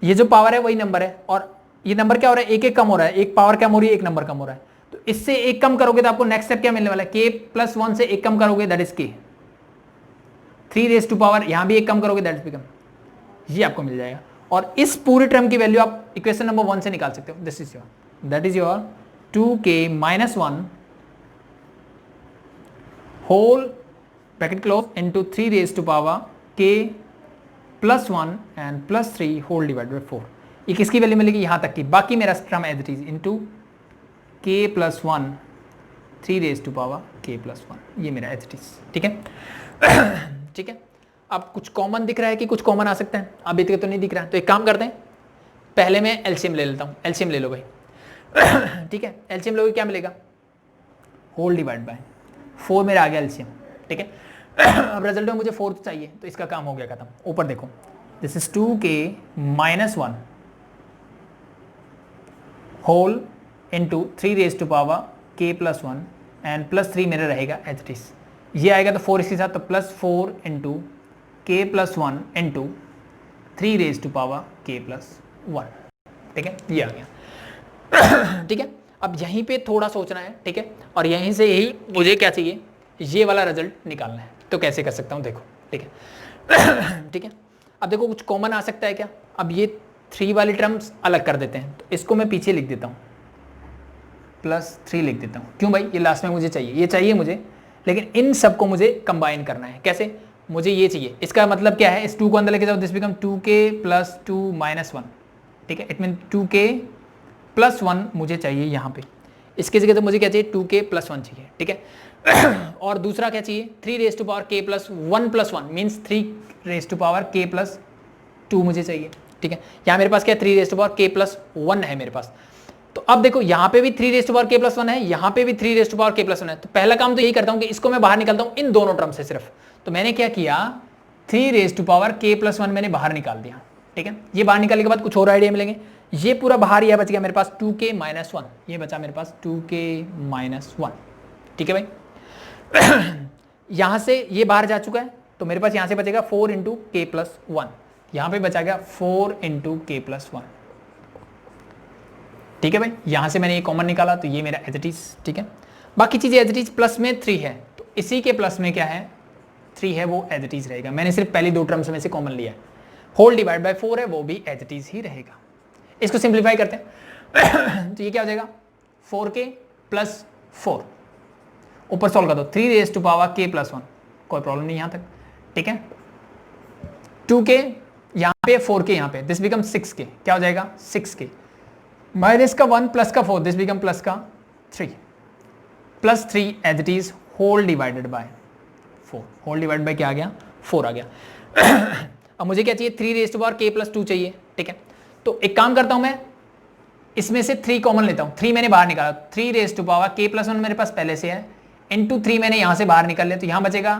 ये जो पावर है वही नंबर है, और ये नंबर क्या हो रहा है, एक एक कम हो रहा है, एक पावर कम हो रही है, एक नंबर कम हो रहा है, तो इससे एक कम करोगे तो आपको नेक्स्ट स्टेप क्या मिलने वाला है, k plus 1 से एक कम करोगे that is k, 3 raised to power यहाँ भी एक कम करोगे दैट इज बिकम, ये आपको मिल जाएगा, और इस पूरे टर्म की वैल्यू आप इक्वेशन नंबर 1 से निकाल सकते हो, this is your, that is your 2k minus 1 whole bracket close into 3 raised to power k plus 1 and plus 3 whole divide by 4, ये किसकी वैल्यू मिलेगी, यहाँ तक की, बाकी मेरा term as it is into k plus 1 3 raised to power k plus 1, ये मेरा एज इट इज, ठीक है। ठीक है, अब कुछ कॉमन दिख रहा है कि कुछ कॉमन आ सकता है, अभी तक तो नहीं दिख रहा है, तो एक काम करते हैं, पहले मैं एलसीएम ले लेता हूँ, एलसीएम ले लो भाई। ठीक है, एलसीएम लोगे क्या मिलेगा, होल डिवाइड बाय 4 मेरा आ गया एलसीएम, ठीक है। अब रिजल्ट में मुझे 4 चाहिए, तो इसका काम हो गया खत्म। ऊपर देखो, this is 2k minus 1 whole into 3 raised to power k plus 1 and plus 3 मेरा रहेगा एज इट इज, ये आएगा तो 4 इसके साथ, तो plus 4 into k plus 1 into 3 raised to power k plus 1, ठीक है, ये आ गया। ठीक है, अब यहीं पे थोड़ा सोचना है, ठीक है, और यहीं से यही मुझे क्या चाहिए, ये वाला रिजल्ट निकालना है, तो कैसे कर सकता हूँ देखो, ठीक है। ठीक है, अब देखो कुछ कॉमन आ सकता है क्या, अब ये 3 वाली टर्म्स अलग कर देते हैं, तो इसको मैं पीछे लिख देता हूँ, प्लस 3 लिख देता हूँ, क्यों भाई, ये लास्ट में मुझे चाहिए, ये चाहिए मुझे, लेकिन इन सबको मुझे कंबाइन करना है, कैसे, मुझे ये चाहिए, इसका मतलब क्या है, इस 2 को अंदर लेके जाओ, this become 2k plus 2 minus 1, ठीक है, इट मीन 2k plus 1 मुझे चाहिए यहाँ पे, इसके जगह तो मुझे क्या चाहिए, 2k plus 1 चाहिए, ठीक है। और दूसरा क्या चाहिए, 3 raised to power k plus 1 plus 1 means 3 raised to power k plus 2 मुझे चाहिए, ठीक है। यहाँ मेरे पास क्या है, 3 raised to power k plus 1 है मेरे पास, तो अब देखो यहाँ पे भी 3 raised to power k plus 1 है, यहाँ पे भी 3 raised to power k plus 1 है, तो पहला काम तो यही करता हूँ कि इसको मैं बाहर निकालता हूँ इन दोनों टर्म से सिर्फ, तो मैंने क्या किया, 3 raised to power k plus 1 मैंने बाहर निकाल दिया, ठीक है। ये बाहर निकालने के बाद कुछ और आइडिया मिलेंगे, ये पूरा बाहर ही बच गया मेरे पास 2k minus 1, ये बचा मेरे पास 2k minus 1, ठीक है भाई। यहाँ से ये बाहर जा चुका है, तो मेरे पास यहाँ से बचेगा 4 into k plus 1, यहाँ पे बचा गया 4 into k plus 1, ठीक है भाई। यहाँ से मैंने ये कॉमन निकाला, तो ये मेरा एज इट इज, ठीक है। बाकी चीज़ें एज इट इज, प्लस में 3 है, तो इसी के प्लस में क्या है, 3 है, वो एज इट इज रहेगा, मैंने सिर्फ पहली 2 टर्म्स में से कॉमन लिया है। होल डिवाइड बाय 4 है, वो भी एज इट इज ही रहेगा। इसको सिंप्लीफाई करते हैं, तो ये क्या हो जाएगा, 4k plus 4, ऊपर सॉल्व कर दो, 3 raised to power k plus 1, कोई प्रॉब्लम नहीं यहाँ तक, ठीक है। 2k यहाँ पे, 4k यहाँ पे, दिस बिकम 6k, क्या हो जाएगा 6k, माइनस का 1 प्लस का 4, दिस बिकम प्लस का 3, plus 3 as it is whole divided by 4। Whole divide by क्या आ गया, 4 आ गया। अब मुझे क्या चाहिए, 3 raise to power k plus 2 चाहिए, ठीक है। तो एक काम करता हूं मैं, इसमें से 3 कॉमन लेता हूं, 3 मैंने बाहर निकाला, 3 raise to power k plus 1 मेरे पास पहले से है, इंटू 3 मैंने यहां से बाहर निकाल लिया, तो यहां बचेगा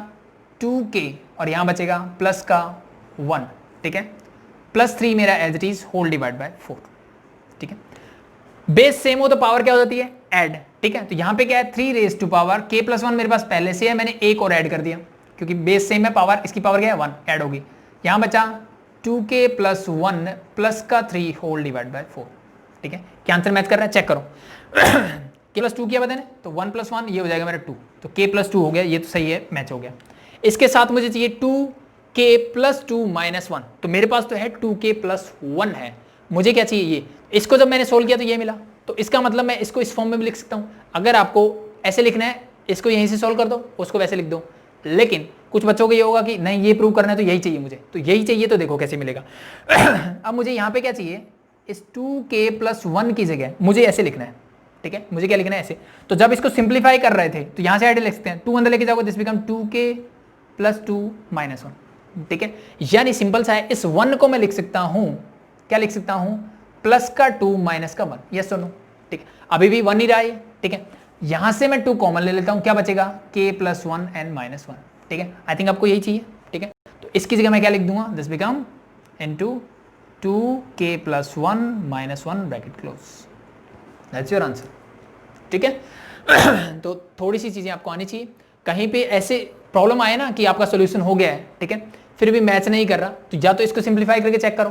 2k और यहां बचेगा प्लस का 1, ठीक है। प्लस 3 मेरा as it is whole divide by 4, ठीक है। बेस सेम हो तो पावर क्या हो जाती है, ऐड, ठीक है। तो यहां पे क्या है, 3 raise to power k plus 1 मेरे पास पहले से है, मैंने एक और ऐड कर दिया क्योंकि बेस सेम है, पावर इसकी पावर क्या है 1 ऐड होगी। यहां बचा 2k प्लस 1 प्लस का 3 होल डिवाइड बाय 4, ठीक है। क्या आंसर मैच कर रहा है, चेक करो। k प्लस 2 किया बताने, तो 1 प्लस 1 ये हो जाएगा मेरा 2, तो k प्लस 2 हो गया, ये तो सही है, मैच हो गया। इसके साथ मुझे चाहिए 2k प्लस 2 माइनस 1, तो मेरे पास तो है 2k प्लस 1 है, मुझे क्या चाहिए ये, इसको जब मैंने सोल्व किया तो ये मिला, तो इसका मतलब मैं इसको इस फॉर्म में भी लिख सकता हूँ। अगर आपको ऐसे लिखना है, इसको यहीं से सोल्व कर दो, उसको वैसे लिख दो, लेकिन कुछ बच्चों को ये होगा कि नहीं ये प्रूव करना है तो यही चाहिए मुझे, तो यही चाहिए, तो देखो कैसे मिलेगा। अब मुझे यहाँ पे क्या चाहिए, इस 2k प्लस 1 की जगह मुझे ऐसे लिखना है, ठीक है। मुझे क्या लिखना है, ऐसे। तो जब इसको सिंप्लीफाई कर रहे थे तो यहाँ से ऐड लिख सकते हैं, 2 अंदर लेके जाओगे, this become 2k plus 2 minus 1, ठीक है। यानी सिंपल सा है, इस 1 को मैं लिख सकता हूँ, क्या लिख सकता हूँ, प्लस का 2 माइनस का 1, यस और नो, ठीक है। अभी भी 1 ही रहा है, ठीक है। यहां से मैं 2 कॉमन ले लेता हूं, क्या बचेगा, k प्लस 1 एंड माइनस 1, ठीक है। आई थिंक आपको यही चाहिए, ठीक है। तो इसकी जगह मैं क्या लिख दूंगा, this become into 2k plus 1 minus 1 bracket close, that's your answer, ठीक है। तो थोड़ी सी चीजें आपको आनी चाहिए, कहीं पे ऐसे प्रॉब्लम आए ना कि आपका सोल्यूशन हो गया है, ठीक है, फिर भी मैच नहीं कर रहा, तो या तो इसको सिंप्लीफाई करके चेक करो,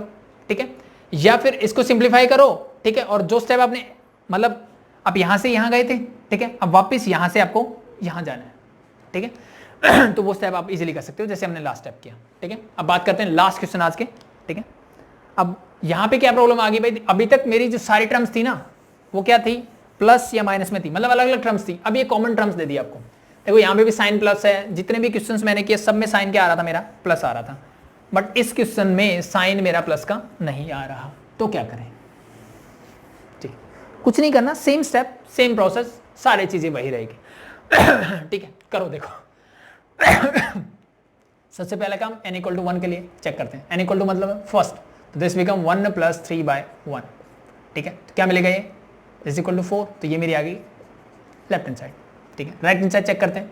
ठीक है, या फिर इसको सिंप्लीफाई करो, ठीक है, और जो स्टेप आपने मतलब आप यहां से यहां गए थे, ठीक है, अब वापस यहां से आपको यहां जाना है, ठीक है। तो वो स्टेप आप इजीली कर सकते हो जैसे हमने लास्ट स्टेप किया, ठीक है। अब बात करते हैं लास्ट क्वेश्चन आज के, ठीक है। अब यहां पे क्या प्रॉब्लम आ गई भाई, अभी तक मेरी जो सारी टर्म्स थी ना वो क्या थी, प्लस या माइनस में थी, मतलब अलग अलग टर्म्स थी, अब ये कॉमन टर्म्स दे दी आपको। देखो यहाँ पे भी साइन प्लस है, जितने भी क्वेश्चंस मैंने किए सब में साइन क्या आ रहा था, मेरा प्लस आ रहा था, बट इस क्वेश्चन में साइन मेरा प्लस का नहीं आ रहा, तो क्या करें, ठीक, कुछ नहीं करना, सेम स्टेप सेम प्रोसेस, सारी चीजें वही रहेगी। ठीक है, करो देखो। सबसे पहला काम n इक्वल टू 1 के लिए चेक करते हैं, n इक्वल टू मतलब फर्स्ट, तो दिस बिकम 1 प्लस 3 बाय 1, ठीक है। तो क्या मिलेगा, ये दिस इक्वल टू 4, तो ये मेरी आ गई लेफ्ट हैंड साइड, ठीक है। राइट हैंड साइड चेक करते हैं,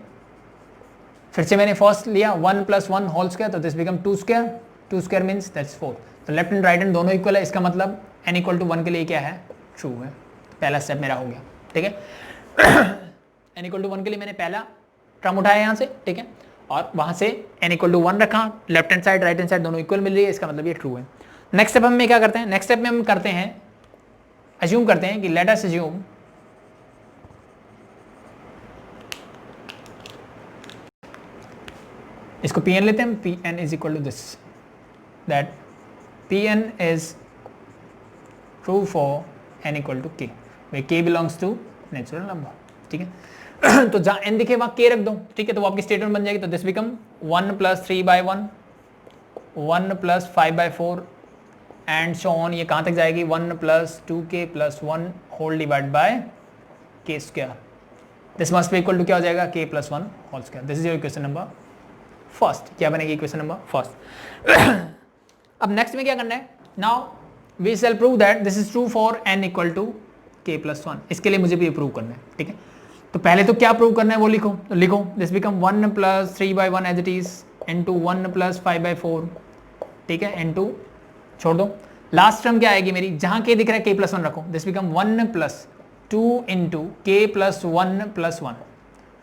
फिर से मैंने फर्स्ट लिया 1 प्लस 1 होल स्क्वायर, तो this become 2 square, 2 square means that's 4, तो लेफ्ट एंड राइट हैंड दोनों इक्वल है, इसका मतलब n इक्वल टू 1 के लिए क्या है, ट्रू है, तो पहला स्टेप मेरा हो गया, ठीक है। n इक्वल टू 1 के लिए मैंने पहला टर्म उठाया यहाँ से, ठीक है, और वहाँ से n इक्वल टू 1 रखा, left hand side right hand side दोनों इक्वल मिल रही है, इसका मतलब ये ट्रू है। नेक्स्ट स्टेप हम क्या करते हैं, नेक्स्ट स्टेप में हम करते हैं, अज्यूम करते हैं कि लेट अस अज्यूम इसको Pn लेते हैं, Pn is equal to this, that Pn is true for n equal to k, where k belongs to natural number, ठीक है। तो जहाँ n दिखे वहाँ k रख दो, ठीक है, तो वो आपकी स्टेटमेंट बन जाएगी, तो this become 1 plus 3 by 1, 1 plus 5 by 4 and so on, ये कहाँ तक जाएगी, 1 plus 2k plus 1 whole divide by k square, this must be equal to क्या हो जाएगा, k plus 1 whole square, this is your question number first, क्या बनेगी question number first. अब नेक्स्ट में क्या करना है, now we shall prove that this is true for n equal to k plus 1, इसके लिए मुझे भी प्रूव करना है, ठीक है। तो पहले तो क्या प्रूव करना है वो लिखो, तो लिखो this become 1 plus 3 by 1 as it is into 1 plus 5 by 4, ठीक है, इनटू छोड़ दो, लास्ट टर्म क्या आएगी मेरी, जहां k दिख रहा है k प्लस 1 रखो, this become 1 plus 2 into k plus 1 plus 1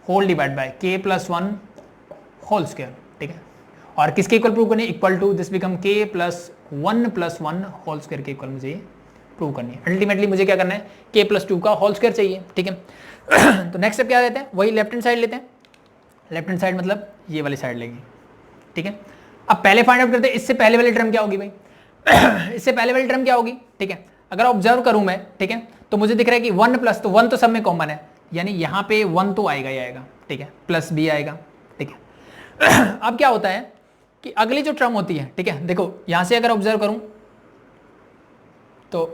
whole divide by k plus 1 whole square, ठीक है। और किसके इक्वल प्रूव करनी है, equal to this become k plus 1 whole square के इक्वल मुझे ये प्रूव करनी है। अल्टीमेटली मुझे क्या करना है, k प्लस 2 का होल स्क्वायर चाहिए, ठीक है। तो नेक्स्ट स्टेप क्या लेते हैं, वही लेफ्ट हैंड साइड लेते हैं, लेफ्ट हैंड साइड मतलब ये वाली साइड लेंगे, ठीक है। अब पहले फाइंड आउट करते हैं इससे पहले वाली टर्म क्या होगी भाई। इससे पहले वाली टर्म क्या होगी, ठीक है। अगर ऑब्जर्व करूं मैं, ठीक है, तो मुझे दिख रहा है कि 1 प्लस, तो 1 तो सब में कॉमन है, यानी यहाँ पे 1 तो आएगा ही आएगा, ठीक है, प्लस b आएगा, ठीक है। अब क्या होता है कि अगली जो टर्म होती है, ठीक है, देखो यहां से अगर ऑब्जर्व करूं तो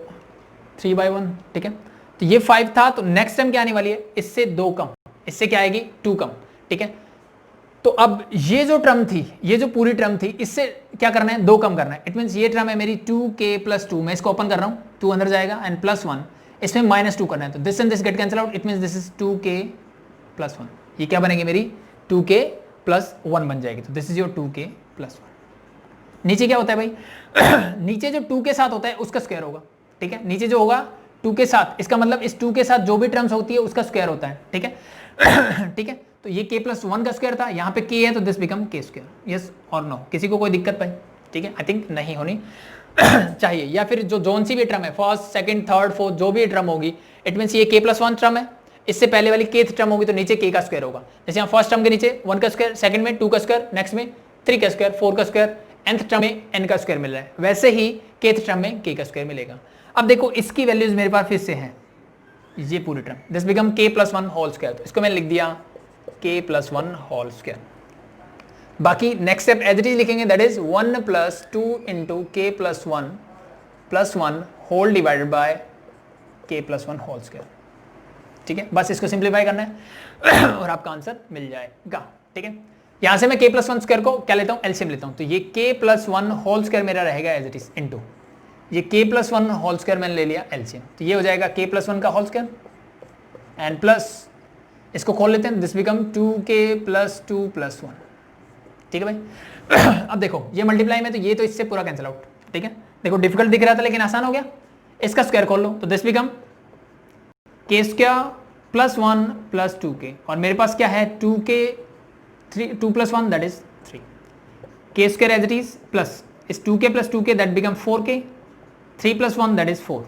3 बाय 1, ठीक है, तो ये 5 था, तो नेक्स्ट टर्म क्या आने वाली है, इससे 2 कम, इससे क्या आएगी 2 कम, ठीक है। तो अब ये जो टर्म थी, ये जो पूरी टर्म थी, इससे क्या करना है, 2 कम करना है। इट मींस ये टर्म है मेरी 2k + 2, मैं इसको ओपन कर रहा हूं, 2 अंदर जाएगा एंड +1, इसमें -2 करना है, तो this and this get cancel out, it means this is 2k + 1, ये क्या बनेगी मेरी 2k + 1 बन जाएगी, तो दिस इज योर 2k + 1। नीचे क्या होता है भाई नीचे जो 2 के साथ होता है उसका स्क्वायर होगा, ठीक है। नीचे जो होगा 2 के साथ, इसका मतलब इस 2 के साथ जो भी टर्म्स होती है उसका स्क्वायर होता है, ठीक है ठीक है। तो ये k + 1 का स्क्वायर था, यहाँ पे k है तो this become k square, yes और नो। किसी को कोई दिक्कत भाई, ठीक है, आई थिंक नहीं होनी चाहिए। या फिर जो जोन सी भी टर्म है, फर्स्ट सेकंड थर्ड फोर्थ जो भी टर्म होगी, इट मींस ये k + 1 टर्म है, इससे पहले वाली kth टर्म होगी तो नीचे k का स्क्वायर होगा। जैसे यहाँ फर्स्ट टर्म के नीचे 1 का स्क्वायर, सेकंड में 2 का स्क्वायर, नेक्स्ट में 3 का स्क्वायर, 4 का स्क्वायर, nth टर्म में n का स्क्वायर मिल रहा है, वैसे ही kth टर्म में k का स्क्वायर मिलेगा। अब देखो इसकी वैल्यूज मेरे पास फिर से है, ये पूरी term, this become k + 1 whole square, तो इसको मैंने लिख दिया k + 1 होल स्क्वायर। बाकी next step as it is लिखेंगे, that is 1 + 2 × k + 1 whole divided by k + 1 whole square, ठीक है। बस इसको सिंप्लीफाई करना है और आपका आंसर मिल जाएगा, ठीक है। यहां से मैं k + 1 स्क्वायर को क्या लेता हूं, एलसीएम लेता हूं, तो ये k + 1 होल स्क्वायर मेरा रहेगा एज इट इज इनटू ये k + 1 होल स्क्वायर मैंने ले लिया एलसीएम, तो ये हो जाएगा k + 1 का होल स्क्वायर एंड प्लस इसको खोल लेते हैं, दिस बिकम 2k + 2 + 1, ठीक है भाई अब देखो ये मल्टीप्लाई में, तो ये तो इससे पूरा कैंसिल आउट, ठीक है। देखो डिफिकल्ट दिख रहा था लेकिन आसान हो गया, इसका स्क्वायर खोल लो, तो दिस बिकम k² + 1 + 2k, और मेरे पास क्या है 2k 2 + 1 that is 3, k² as it is plus इस 2k + 2k that become 4k, 3 + 1 that is 4,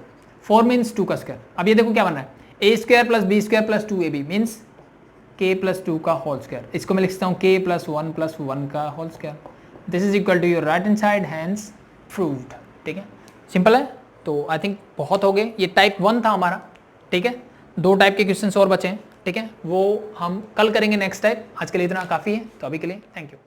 4 means 2 का स्क्वायर। अब ये देखो क्या बन रहा है, a² + b² + 2ab means k + 2 का होल स्क्वायर, इसको मैं लिख सकता हूँ k + 1 + 1 का whole square, this is equal to your right hand side, hence proved, ठीक है। सिंपल है, तो आई थिंक बहुत हो गए, ये टाइप 1 था हमारा, ठीक है। 2 टाइप के क्वेश्चंस और बचे हैं, ठीक है, वो हम कल करेंगे नेक्स्ट टाइप। आज के लिए इतना काफ़ी है, तो अभी के लिए थैंक यू।